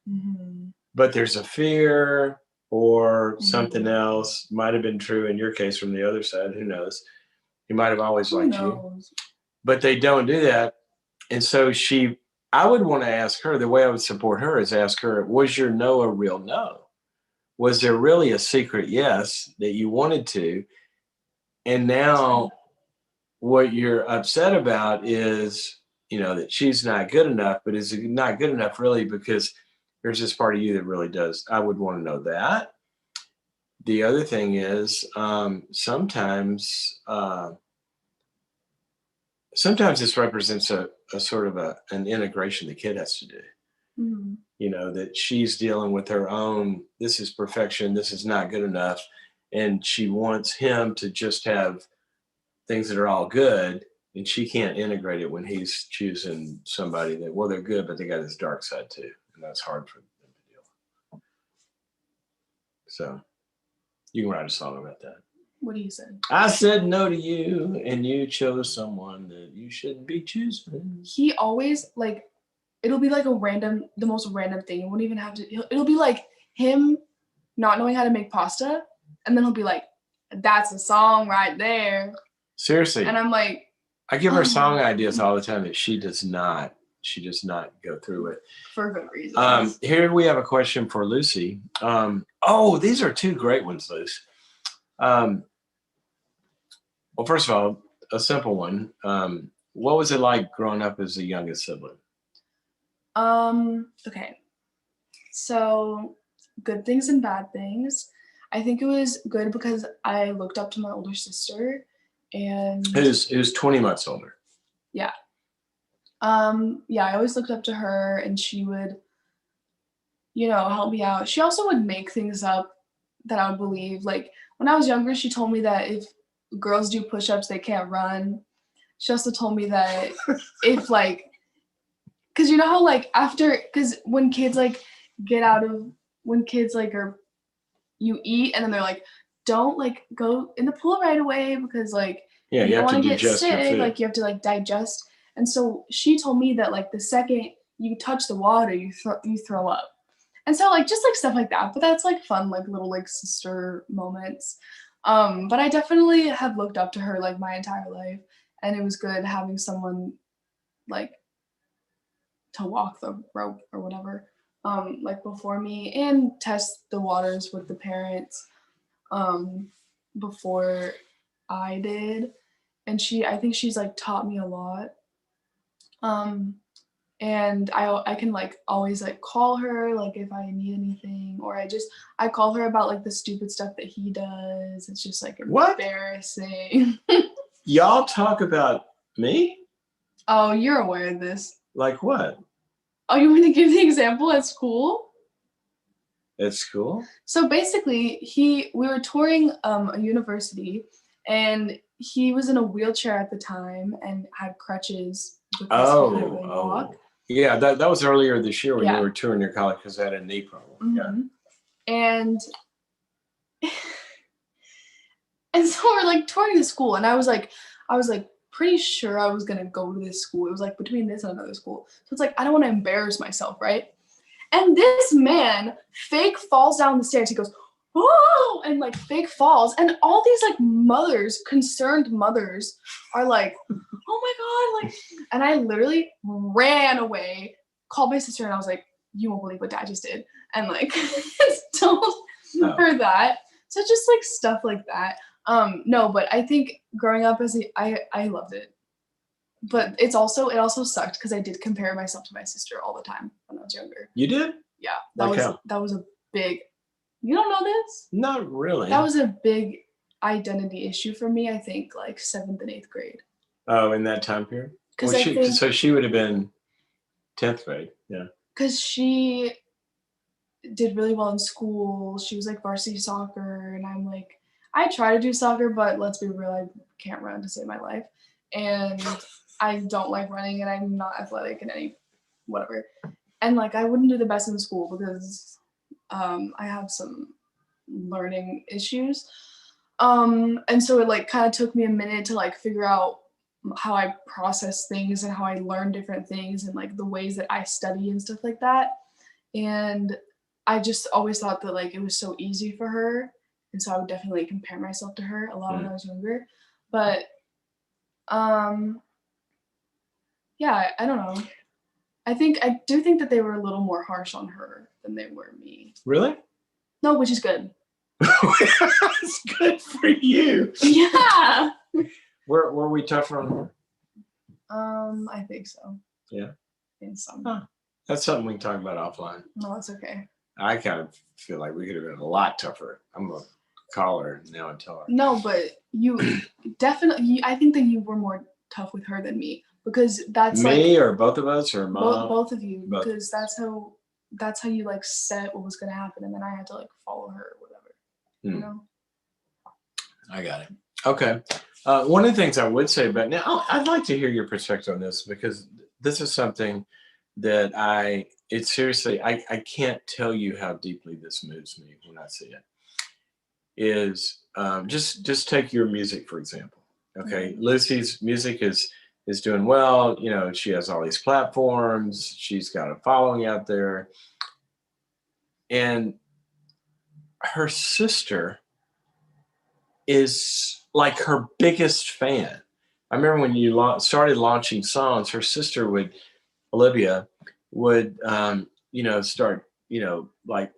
but there's a fear or something else. Might have been true in your case from the other side. Who knows? He might have always liked you, but they don't do that. And so I would want to ask her, the way I would support her is ask her, was your no a real no? Was there really a secret yes that you wanted to? And now what you're upset about is, that she's not good enough, but is it not good enough really because there's this part of you that really does. I would want to know that. The other thing is sometimes this represents a sort of an integration the kid has to do. That she's dealing with her own, this is perfection, this is not good enough. And she wants him to just have things that are all good. And she can't integrate it when he's choosing somebody that, well, they're good, but they got this dark side too. And that's hard for them to deal with. So you can write a song about that. What do you say? I said no to you, and you chose someone that you shouldn't be choosing. He always, it'll be like the most random thing. It won't even have to, it'll be like him not knowing how to make pasta. And then he'll be like, that's a song right there. Seriously. And I'm like, I give her song ideas all the time that she does not go through with. For good reasons. Here we have a question for Lucy. These are two great ones, Luce. Well, first of all, a simple one. What was it like growing up as the youngest sibling? Okay. So good things and bad things. I think it was good because I looked up to my older sister and Who's 20 months older. yeah. Yeah, I always looked up to her and she would, help me out. She also would make things up that I would believe. Like when I was younger, she told me that if girls do push-ups, they can't run. She also told me that if like, cause you know how like cause when kids like when kids like you eat and then they're like, don't like go in the pool right away because like Yeah, you don't have want to to get digest your sick. food. Like you have to like digest. And so she told me that like the second you touch the water, you throw up. And so like just like stuff like that. But that's like fun, like little like sister moments. But I definitely have looked up to her like my entire life, and it was good having someone like to walk the rope or whatever like before me and test the waters with the parents before I did. And I think she's like taught me a lot. And I can like always like call her like if I need anything, or I call her about like the stupid stuff that he does. It's just like What? embarrassing. Y'all talk about me? Oh, you're aware of this. Like what? Oh, you want to give the example at school? At school? So basically, we were touring a university, and he was in a wheelchair at the time and had crutches because he couldn't really walk. Yeah, that was earlier this year when Yeah. you were touring your college because I had a knee problem. Yeah. And so we're like touring the school, and I was like pretty sure I was gonna go to this school. It was like between this and another school. So it's like I don't want to embarrass myself, right? And this man fake falls down the stairs. He goes, oh, and like fake falls. And all these like mothers, concerned mothers, are like, oh my God. Like, and I literally ran away, called my sister, and I was like, you won't believe what dad just did. And like told her that. So just like stuff like that. No, but I think growing up I loved it. But it also sucked because I did compare myself to my sister all the time when I was younger. You did? Yeah, Like that was a big. You don't know this? Not really. That was a big identity issue for me. I think like 7th and 8th grade. Oh, in that time period. Because so she would have been 10th grade. Yeah. Because she did really well in school. She was like varsity soccer, and I'm like, I try to do soccer, but let's be real, I can't run to save my life, and I don't like running, and I'm not athletic in any whatever. And like I wouldn't do the best in school because I have some learning issues. And so it like kind of took me a minute to like figure out how I process things and how I learn different things and like the ways that I study and stuff like that. And I just always thought that like it was so easy for her. And so I would definitely compare myself to her a lot when I was younger. But yeah, I don't know. I do think that they were a little more harsh on her than they were me. Really? No, which is good. It's good for you. Yeah. Were we tougher on her? I think so. Yeah. In some. Huh. That's something we can talk about offline. No, it's okay. I kind of feel like we could have been a lot tougher. I'm gonna call her now and tell her. No, but you definitely. I think that you were more tough with her than me because that's me like, or both of us or mom. Both of you, both. Because that's how you like said what was gonna happen, and then I had to like follow her or whatever. You know. I got it. Okay. One of the things I would say, but now I'd like to hear your perspective on this because this is something that I can't tell you how deeply this moves me when I see it. Is just take your music, for example. Okay. Lucy's music is doing well. You know, she has all these platforms. She's got a following out there. And her sister is like her biggest fan. I remember when you started launching songs, her sister Olivia would, start, like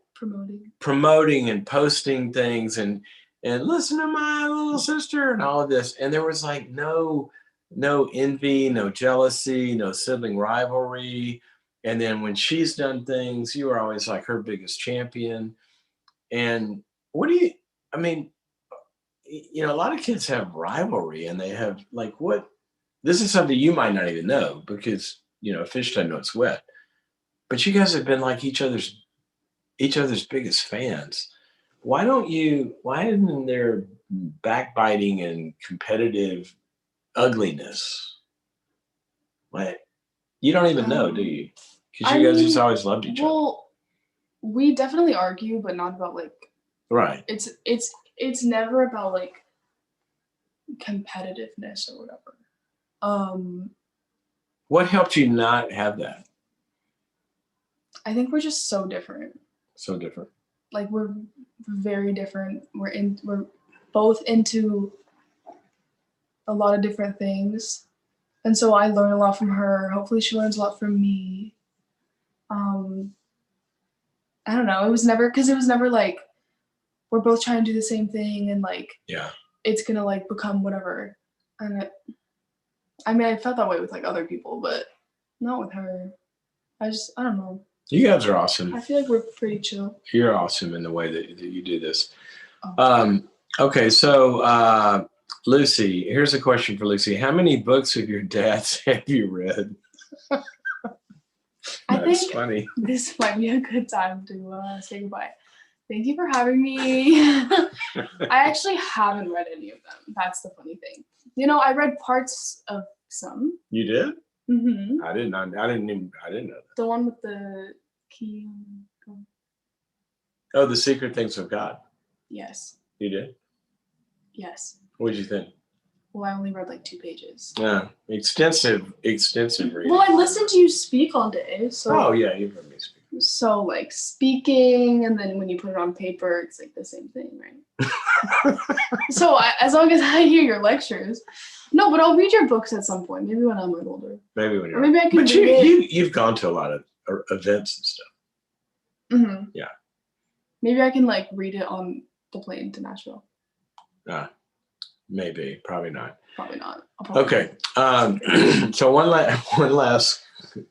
promoting and posting things and listen to my little sister and all of this. And there was like no envy, no jealousy, no sibling rivalry. And then when she's done things, you were always like her biggest champion. And what do you, I mean, a lot of kids have rivalry and they have like, what, this is something you might not even know because, a fish doesn't know it's wet, but you guys have been like each other's biggest fans. Why isn't there backbiting and competitive ugliness? Like, you don't even know, do you? Because you guys just always loved each other. Well, we definitely argue, but not about like. Right. It's never about like competitiveness or whatever. What helped you not have that? I think we're just so different. So different. Like we're very different. We're both into a lot of different things. And so I learn a lot from her. Hopefully she learns a lot from me. I don't know. It was never like we're both trying to do the same thing and like it's gonna like become whatever. And I felt that way with like other people, but not with her. I don't know. You guys are awesome. I feel like we're pretty chill. You're awesome in the way that you do this. Okay, so Lucy, here's a question for Lucy. How many books of your dad's have you read? I That's think funny. this might be a good time to say goodbye. Thank you for having me. I actually haven't read any of them. That's the funny thing. I read parts of some. You did? Mm-hmm. I didn't know that. The one with the key. Oh, The Secret Things of God. Yes. You did? Yes. What did you think? Well, I only read like 2 pages. Yeah, extensive reading. Well, I listened to you speak all day. So. Oh yeah, you've heard me speak. So like speaking, and then when you put it on paper, it's like the same thing, right? So as long as I hear your lectures, no, but I'll read your books at some point. Maybe when I'm like older. Maybe when you're. Or maybe I can. But you've gone to a lot of events and stuff. Mm-hmm. Yeah. Maybe I can like read it on the plane to Nashville. Maybe, probably not. Probably not. Okay. So one last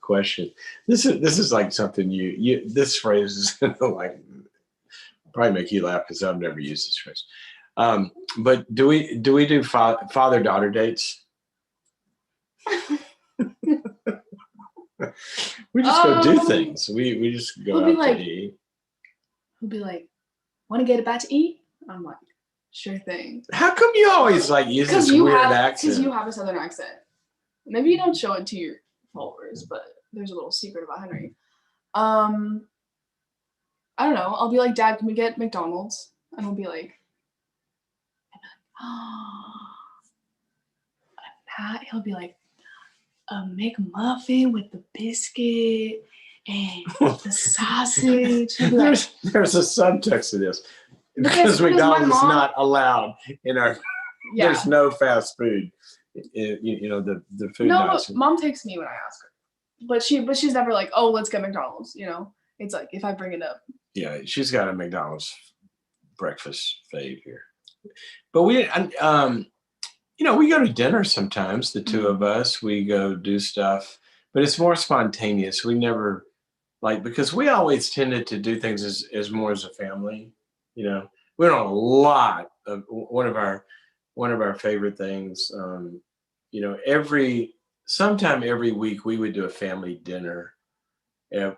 question. This is like something you this phrase is like probably make you laugh because I've never used this phrase. But do we do father-daughter dates? We just go do things. We just go out to eat. He'll be like, "Want to get about to eat?" I'm like, "Sure thing." How come you always like use this weird accent? Because you have a southern accent. Maybe you don't show it to your followers, but there's a little secret about Henry. I don't know. I'll be like, "Dad, can we get McDonald's?" And he'll be like, he'll be like, "A McMuffin with the biscuit and the sausage." There's a subtext to this because McDonald's is not allowed in our. Yeah. There's no fast food. The food. No, but Mom takes me when I ask her. But she's never like, "Oh, let's get McDonald's." It's like if I bring it up. Yeah, she's got a McDonald's breakfast fave here. But we go to dinner sometimes. The two of us, we go do stuff, but it's more spontaneous. We never because we always tended to do things as more as a family. We're on a lot of one of our favorite things. Sometime every week we would do a family dinner at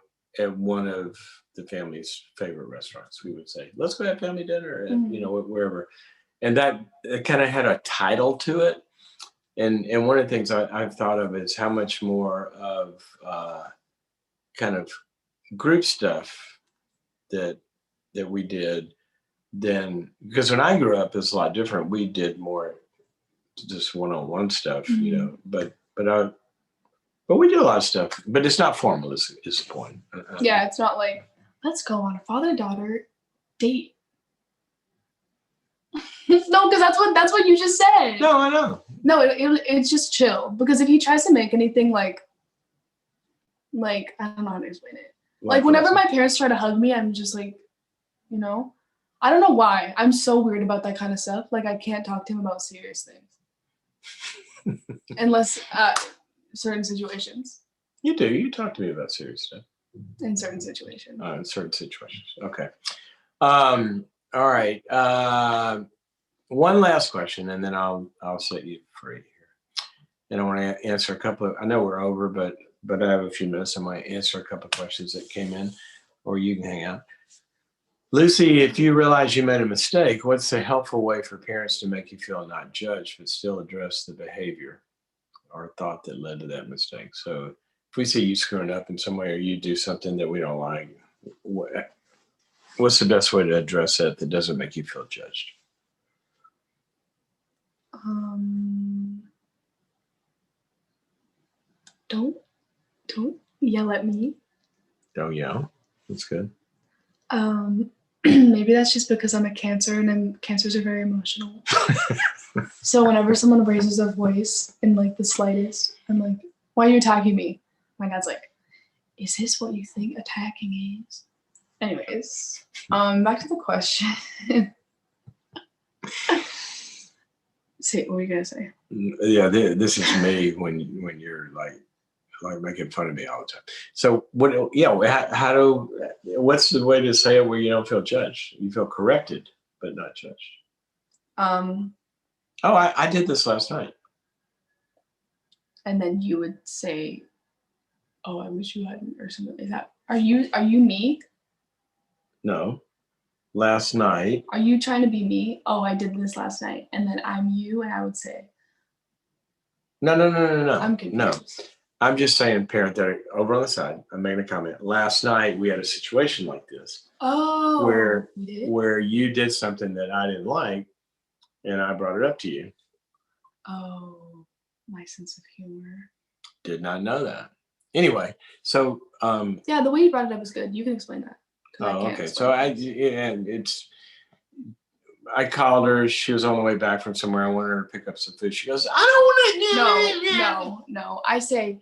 one of the family's favorite restaurants. We would say, "Let's go have family dinner," at, wherever. And that kind of had a title to it. And one of the things I've thought of is how much more of kind of group stuff that we did than, because when I grew up, it's a lot different. We did more just one-on-one stuff, but we do a lot of stuff, but it's not formal is the point. Yeah, it's not like, "Let's go on a father-daughter date." No, because that's what you just said. No, I know. No, it's just chill. Because if he tries to make anything like I don't know how to explain it. Like whenever my parents try to hug me, I'm just like, I don't know why. I'm so weird about that kind of stuff. Like I can't talk to him about serious things. Unless certain situations. You do. You talk to me about serious stuff. In certain situations. In certain situations. Okay. All right. One last question, and then I'll set you free here. And I want to answer a couple of. I know we're over, but I have a few minutes. I might answer a couple of questions that came in, or you can hang out. Lucy, if you realize you made a mistake, what's a helpful way for parents to make you feel not judged, but still address the behavior or thought that led to that mistake? So if we see you screwing up in some way, or you do something that we don't like, what's the best way to address that doesn't make you feel judged? Don't yell at me. Don't yell. That's good. Maybe that's just because I'm a Cancer, and Cancers are very emotional. So whenever someone raises their voice in like the slightest, I'm like, "Why are you attacking me?" My dad's like, "Is this what you think attacking is?" Anyways, back to the question. See, what were you gonna say? Yeah, this is me when you're like making fun of me all the time. So what? Yeah, what's the way to say it where you don't feel judged? You feel corrected, but not judged. Oh, I did this last night. And then you would say, "Oh, I wish you hadn't," or something like that. Are you me? No. Last night. Are you trying to be me? Oh, I did this last night, and then I'm you, and I would say. No. I'm confused. No. I'm just saying, parenthetic, over on the side, I'm making a comment. Last night we had a situation like this. Oh. Where you did something that I didn't like, and I brought it up to you. Oh, my sense of humor. Did not know that. Anyway, so yeah, the way you brought it up is good. You can explain that. Oh, okay. So I called her. She was on the way back from somewhere. I wanted her to pick up some food. She goes, "I don't want to." No. I say,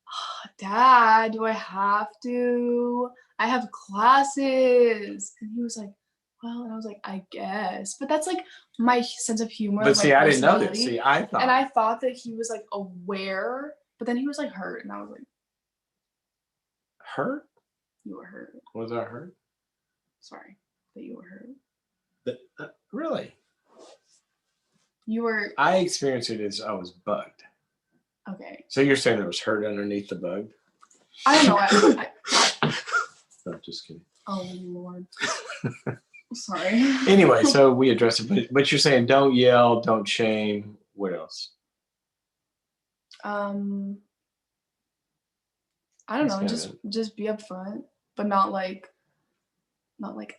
"Oh, Dad, do I have to? I have classes." And he was like, "Well," and I was like, "I guess." But that's like my sense of humor. But see, I didn't know this. See, I thought that he was like aware, but then he was like hurt, and I was like, hurt? You were hurt. Was I hurt? Sorry, that you were hurt. Really? You were. I experienced it as I was bugged. Okay. So you're saying there was hurt underneath the bug? I don't know. No, just kidding. Oh Lord. Sorry. Anyway, so we addressed it, but you're saying don't yell, don't shame. What else? I don't know. Just be upfront, but not like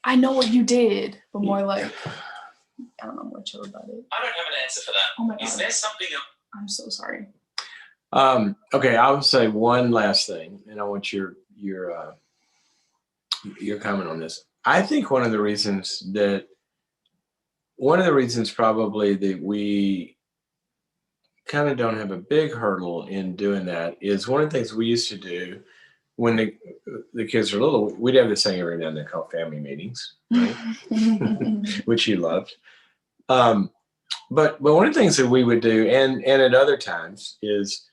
I know what you did, but more like I don't know, more chill about it. I don't have an answer for that. Oh my God. Is there something else? I'm so sorry. Okay, I will say one last thing, and I want your comment on this. I think one of the reasons probably that we kind of don't have a big hurdle in doing that is one of the things we used to do when the kids were little. We'd have this thing every now and then called family meetings, right? Which you loved. But one of the things that we would do, and at other times, is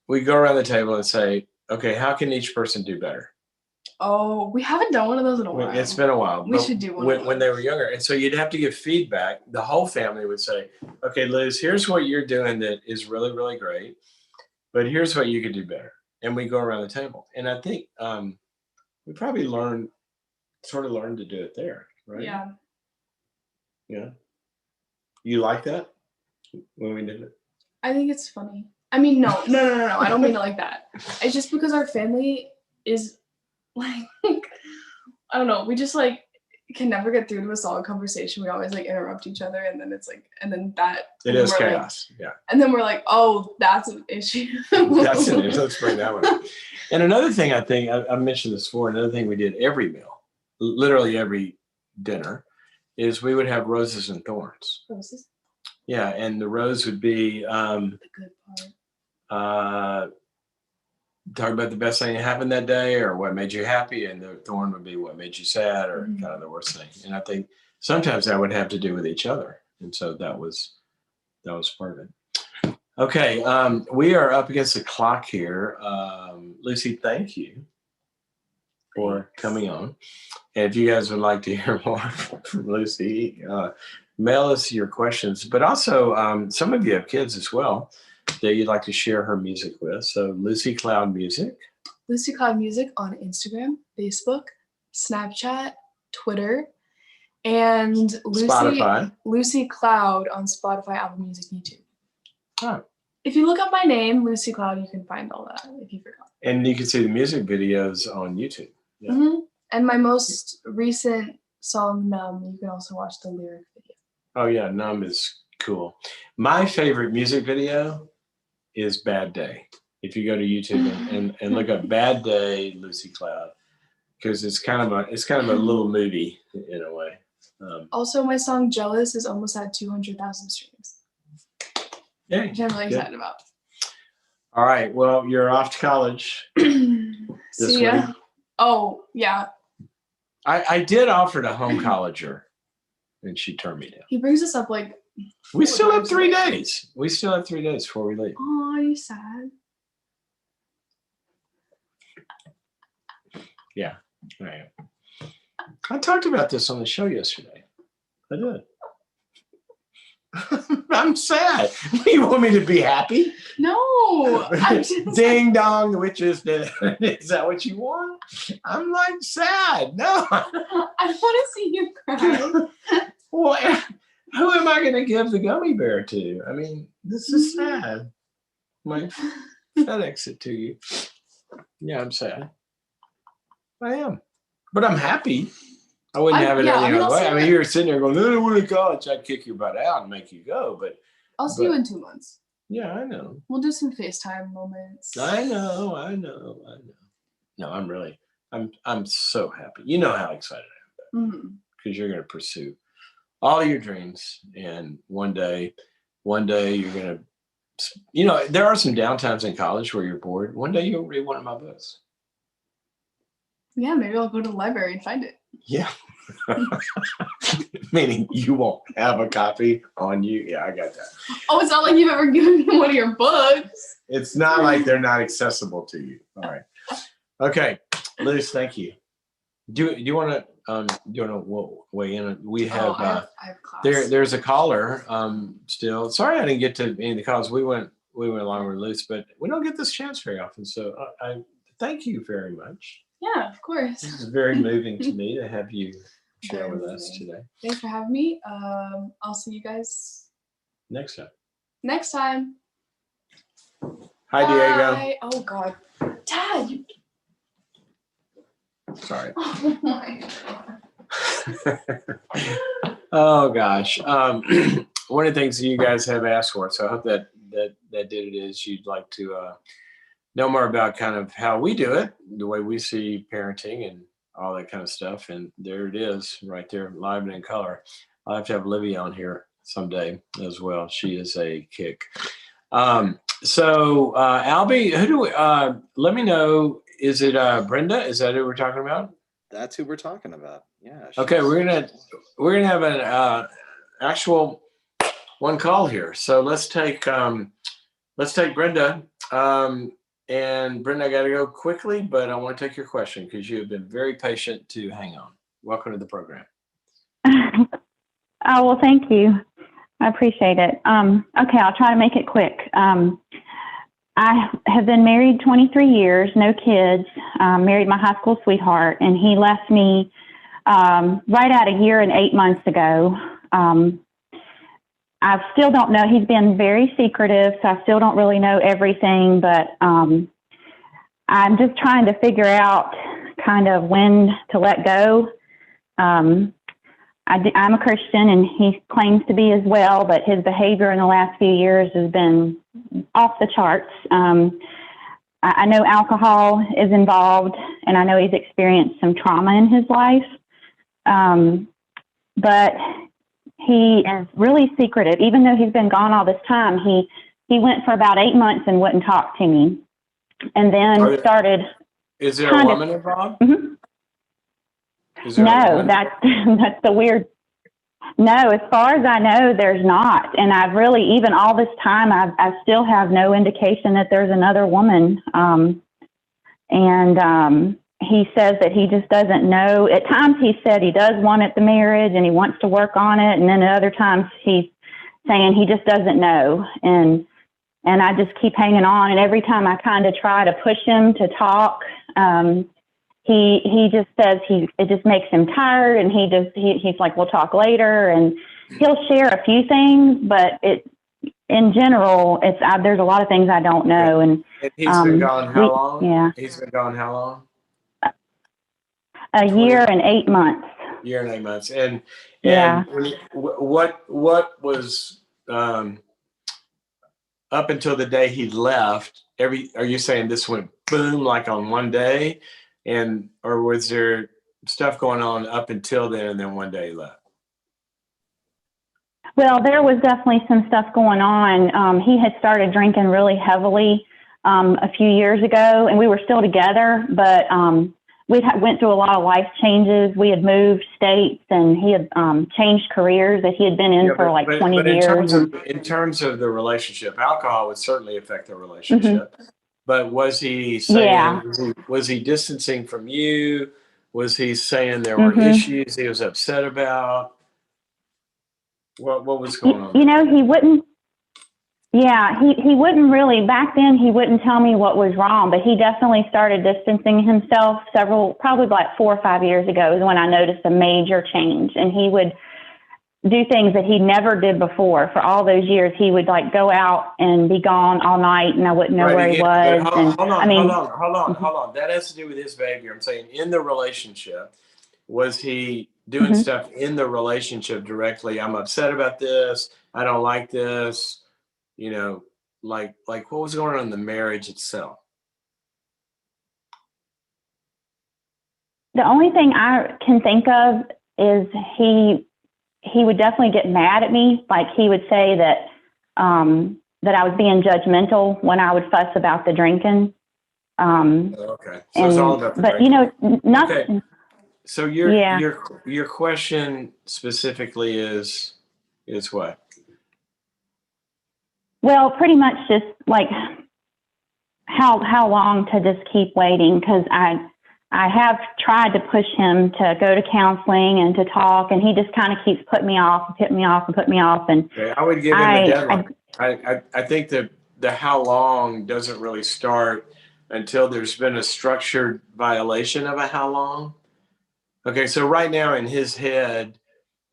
we go around the table and say, okay, how can each person do better? Oh, we haven't done one of those in a while. It's been a while. We should do one when they were younger. And so you'd have to give feedback. The whole family would say, okay, Liz, here's what you're doing that is really, really great, but here's what you could do better. And we go around the table. And I think we probably learned to do it there, right? Yeah. Yeah. You like that when we did it? I think it's funny. I mean, no. I don't mean it like that. It's just because our family is like, I don't know. We just like can never get through to a solid conversation. We always like interrupt each other, and then it's like, and then that. It is chaos. Like, yeah. And then we're like, oh, that's an issue. That's an issue. Let's bring that one up. And another thing I think I mentioned this before. Another thing we did every meal, literally every dinner, is we would have roses and thorns. Roses. Yeah, and the rose would be the good part. Talk about the best thing that happened that day or what made you happy, and the thorn would be what made you sad or kind of the worst thing. And I think sometimes that would have to do with each other, and so that was part of it. Okay, we are up against the clock here. Lucy, thank you for coming on. And if you guys would like to hear more from Lucy, mail us your questions. But also, some of you have kids as well that you'd like to share her music with. So Lucy Cloud Music. Lucy Cloud Music on Instagram, Facebook, Snapchat, Twitter, and Lucy Cloud on Spotify, Apple Music, YouTube. Oh. If you look up my name, Lucy Cloud, you can find all that if you forgot. And you can see the music videos on YouTube. Yeah. Mm-hmm. And my most recent song, Numb, you can also watch the lyric video. Oh, yeah, Numb is cool. My favorite music video is Bad Day. If you go to YouTube and look up Bad Day, Lucy Cloud, because it's kind of a little movie in a way. Also, my song Jealous is almost at 200,000 streams. Yeah, which I'm really excited about. All right. Well, you're off to college. See ya. Week. Oh, yeah. I did offer to home colleger, and she turned me down. He brings us up like. We still have 3 days. We still have 3 days before we leave. Oh, are you sad? Yeah, I am. I talked about this on the show yesterday. I did. I'm sad. You want me to be happy? No. I'm just Ding dong, the witch is dead. Is that what you want? I'm like sad. No. I don't want to see you cry. Well, who am I going to give the gummy bear to? I mean, this is sad. Might FedEx it to you. Yeah, I'm sad. I am. But I'm happy. I wouldn't have it any other way. I mean, you're sitting there going, I don't want to college. I'd kick your butt out and make you go. But I'll see you in 2 months. Yeah, I know. We'll do some FaceTime moments. I know. No, I'm so happy. You know how excited I am because you're going to pursue all your dreams. And one day you're going to, there are some downtimes in college where you're bored. One day you'll read one of my books. Yeah, maybe I'll go to the library and find it. Yeah. Meaning you won't have a copy on you. Yeah, I got that. Oh, it's not like you've ever given me one of your books. It's not like they're not accessible to you. All right. Okay. Liz, thank you. Do you want to weigh in? We have, I have class. There's a caller still. Sorry I didn't get to any of the calls. We went along with Liz, but we don't get this chance very often. So I thank you very much. Yeah, of course. This is very moving to me to have you share with us today. Thanks for having me. I'll see you guys next time. Hi, Bye. Diego. Oh, God. Dad, you... Sorry. Oh, my God. Oh, gosh. One of the things that you guys have asked for, so I hope that did it is you'd like to know more about kind of how we do it, the way we see parenting and all that kind of stuff. And there it is right there, live and in color. I'll have to have Livy on here someday as well. She is a kick. So Albie, let me know, is it Brenda? Is that who we're talking about? That's who we're talking about. Yeah. Okay, we're gonna have an actual one call here. So let's take Brenda. And Brenda, I got to go quickly, but I want to take your question because you have been very patient to hang on. Welcome to the program. Oh, well, thank you. I appreciate it. Okay, I'll try to make it quick. I have been married 23 years, no kids, married my high school sweetheart, and he left me right at 1 year and 8 months ago. I still don't know. He's been very secretive, so I still don't really know everything, but I'm just trying to figure out kind of when to let go. I'm a Christian, and he claims to be as well, but his behavior in the last few years has been off the charts. I know alcohol is involved, and I know he's experienced some trauma in his life, but he is really secretive. Even though he's been gone all this time, he went for about 8 months and wouldn't talk to me, and then started. Is there a woman involved? Mm-hmm. No, that's the weird No, as far as I know, there's not. And I've really, even all this time, I still have no indication that there's another woman. He says that he just doesn't know. At times he said he does want it, the marriage, and he wants to work on it. And then at other times he's saying he just doesn't know. And I just keep hanging on. And every time I kind of try to push him to talk, he just says it just makes him tired, and he's like, we'll talk later, and he'll share a few things, but in general, there's a lot of things I don't know. And he's been gone how long? Yeah, He's been gone how long? a year and 8 months. Year and 8 months. And Yeah. what was up until the day he left? Are you saying this went boom like on one day, or was there stuff going on up until then, and then one day he left? Well, there was definitely some stuff going on. He had started drinking really heavily a few years ago, and we were still together, but we went through a lot of life changes. We had moved states, and he had changed careers that he had been in for like 20 years. In terms of the relationship, alcohol would certainly affect the relationship. Mm-hmm. But was he saying, was he distancing from you? Was he saying there were issues he was upset about? What was going on? You know, he wouldn't. Yeah, he wouldn't really, back then he wouldn't tell me what was wrong, but he definitely started distancing himself probably like 4 or 5 years ago is when I noticed a major change. And he would do things that he never did before. For all those years, he would like go out and be gone all night, and I wouldn't know where he was. Hold on. That has to do with his behavior. I'm saying in the relationship, was he doing stuff in the relationship directly? I'm upset about this. I don't like this. You know, like what was going on in the marriage itself? The only thing I can think of is he would definitely get mad at me. Like he would say that that I was being judgmental when I would fuss about the drinking. Okay, so it's all about the drinking. You know, nothing. Okay. So your question specifically is what? Well, pretty much just like how long to just keep waiting, because I have tried to push him to go to counseling and to talk, and he just kind of keeps putting me off. And okay, I would give him a deadline. I think that the how long doesn't really start until there's been a structured violation of a how long. Okay, so right now in his head,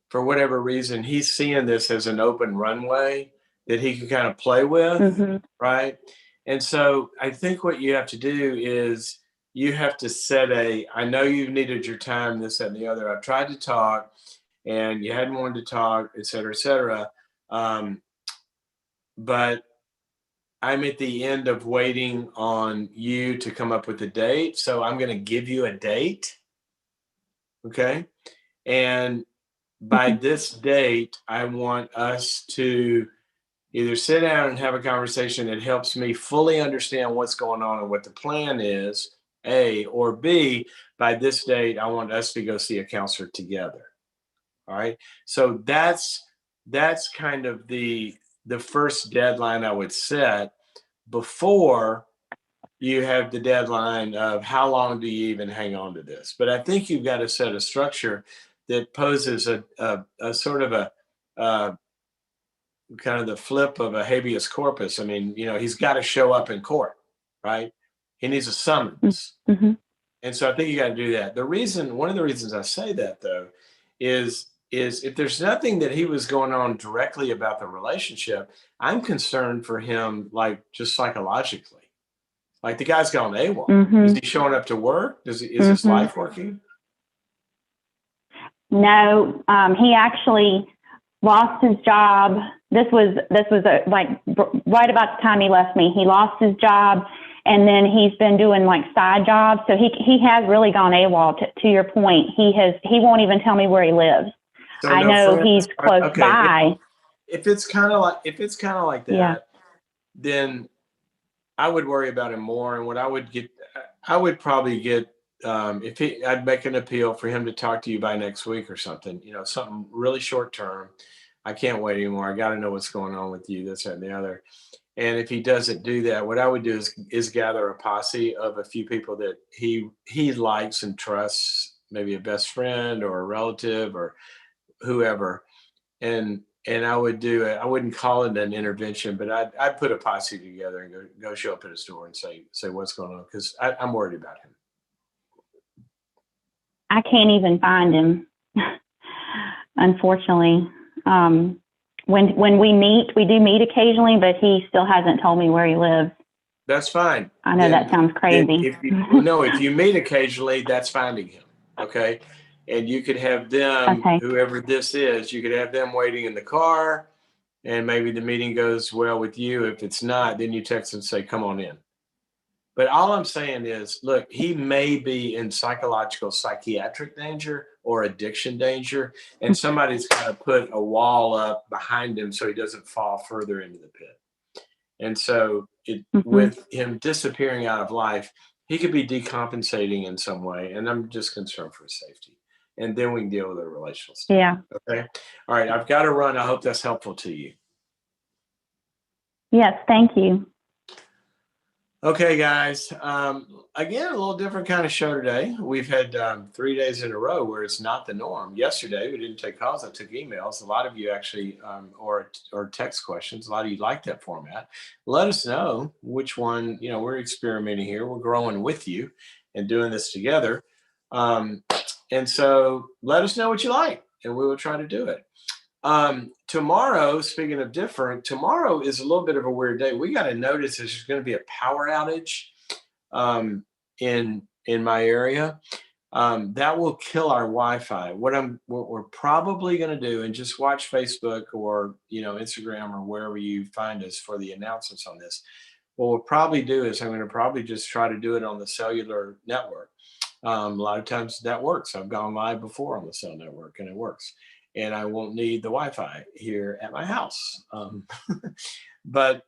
for whatever reason, he's seeing this as an open runway that he can kind of play with, right? And so I think what you have to do is you have to set I know you've needed your time, this, that, and the other. I've tried to talk, and you hadn't wanted to talk, et cetera, et cetera. But I'm at the end of waiting on you to come up with a date. So I'm going to give you a date. Okay. And by this date, I want us to either sit down and have a conversation that helps me fully understand what's going on and what the plan is, A, or B, by this date, I want us to go see a counselor together. All right. So that's kind of the first deadline I would set before you have the deadline of how long do you even hang on to this. But I think you've got to set a structure that poses a sort of a kind of the flip of a habeas corpus. I mean, you know, he's got to show up in court, right? He needs a summons. And so I think you got to do that. One of the reasons I say that though, is if there's nothing that he was going on directly about the relationship, I'm concerned for him, like just psychologically. Like the guy's gone AWOL. Is he showing up to work? Is his life working? No, he actually lost his job. This was like right about the time he left me. He lost his job, and then he's been doing like side jobs. So he has really gone AWOL. To your point, he won't even tell me where he lives. So I know he's close by. If it's kind of like that, then I would worry about him more. And what I would probably get I'd make an appeal for him to talk to you by next week or something, something really short term. I can't wait anymore. I got to know what's going on with you, this, that, and the other. And if he doesn't do that, what I would do is gather a posse of a few people that he likes and trusts, maybe a best friend or a relative or whoever. And I would do it. I wouldn't call it an intervention, but I'd put a posse together and go show up at his door and say what's going on, because I'm worried about him. I can't even find him, unfortunately. When we do meet occasionally, but he still hasn't told me where he lives. That's fine. I know that sounds crazy. If you meet occasionally, that's finding him. Okay. And you could have them, whoever this is, you could have them waiting in the car, and maybe the meeting goes well with you. If it's not, then you text and say, come on in. But all I'm saying is, look, he may be in psychiatric danger or addiction danger, and somebody's got to put a wall up behind him so he doesn't fall further into the pit. And so with him disappearing out of life, he could be decompensating in some way, and I'm just concerned for his safety. And then we can deal with the relational stuff. Yeah. Okay. All right. I've got to run. I hope that's helpful to you. Yes. Thank you. Okay, guys. Again, a little different kind of show today. We've had 3 days in a row where it's not the norm. Yesterday, we didn't take calls. I took emails. A lot of you actually, or text questions. A lot of you like that format. Let us know which one, we're experimenting here. We're growing with you and doing this together. And so let us know what you like, and we will try to do it. Tomorrow, speaking of different, tomorrow is a little bit of a weird day. We got to notice there's going to be a power outage in my area. That will kill our Wi-Fi. What we're probably going to do, and just watch Facebook or Instagram or wherever you find us for the announcements on this. What we'll probably do is I'm going to probably just try to do it on the cellular network. A lot of times that works. I've gone live before on the cell network and it works. And I won't need the Wi-Fi here at my house. But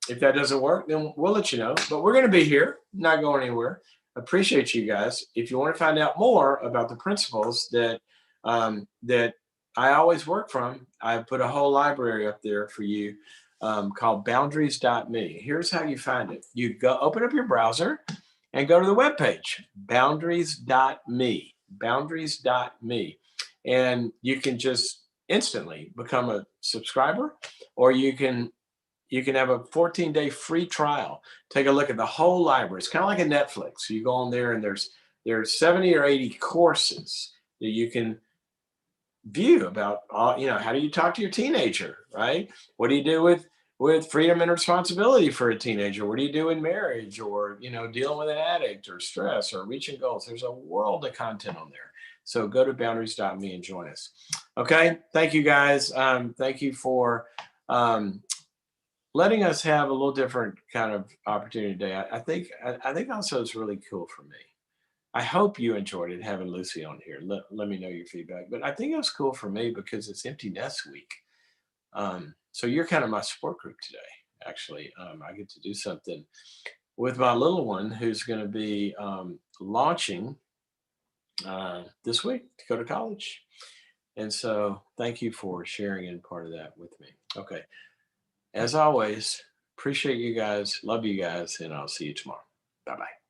if that doesn't work, then we'll let you know. But we're going to be here, not going anywhere. Appreciate you guys. If you want to find out more about the principles that I always work from, I put a whole library up there for you called boundaries.me. Here's how you find it. You go open up your browser and go to the webpage, boundaries.me, boundaries.me. And you can just instantly become a subscriber, or you can have a 14-day free trial. Take a look at the whole library. It's kind of like a Netflix. You go on there and there's 70 or 80 courses that you can view about, how do you talk to your teenager, right? What do you do with freedom and responsibility for a teenager? What do you do in marriage, or, dealing with an addict or stress or reaching goals? There's a world of content on there. So go to boundaries.me and join us. Okay. Thank you guys. Thank you for letting us have a little different kind of opportunity today. I think also it's really cool for me. I hope you enjoyed it, having Lucy on here. Let me know your feedback. But I think it was cool for me because it's empty nest week. So you're kind of my support group today, actually. I get to do something with my little one who's going to be launching this week to go to college. And so thank you for sharing in part of that with me. Okay. As always, appreciate you guys. Love you guys. And I'll see you tomorrow. Bye-bye.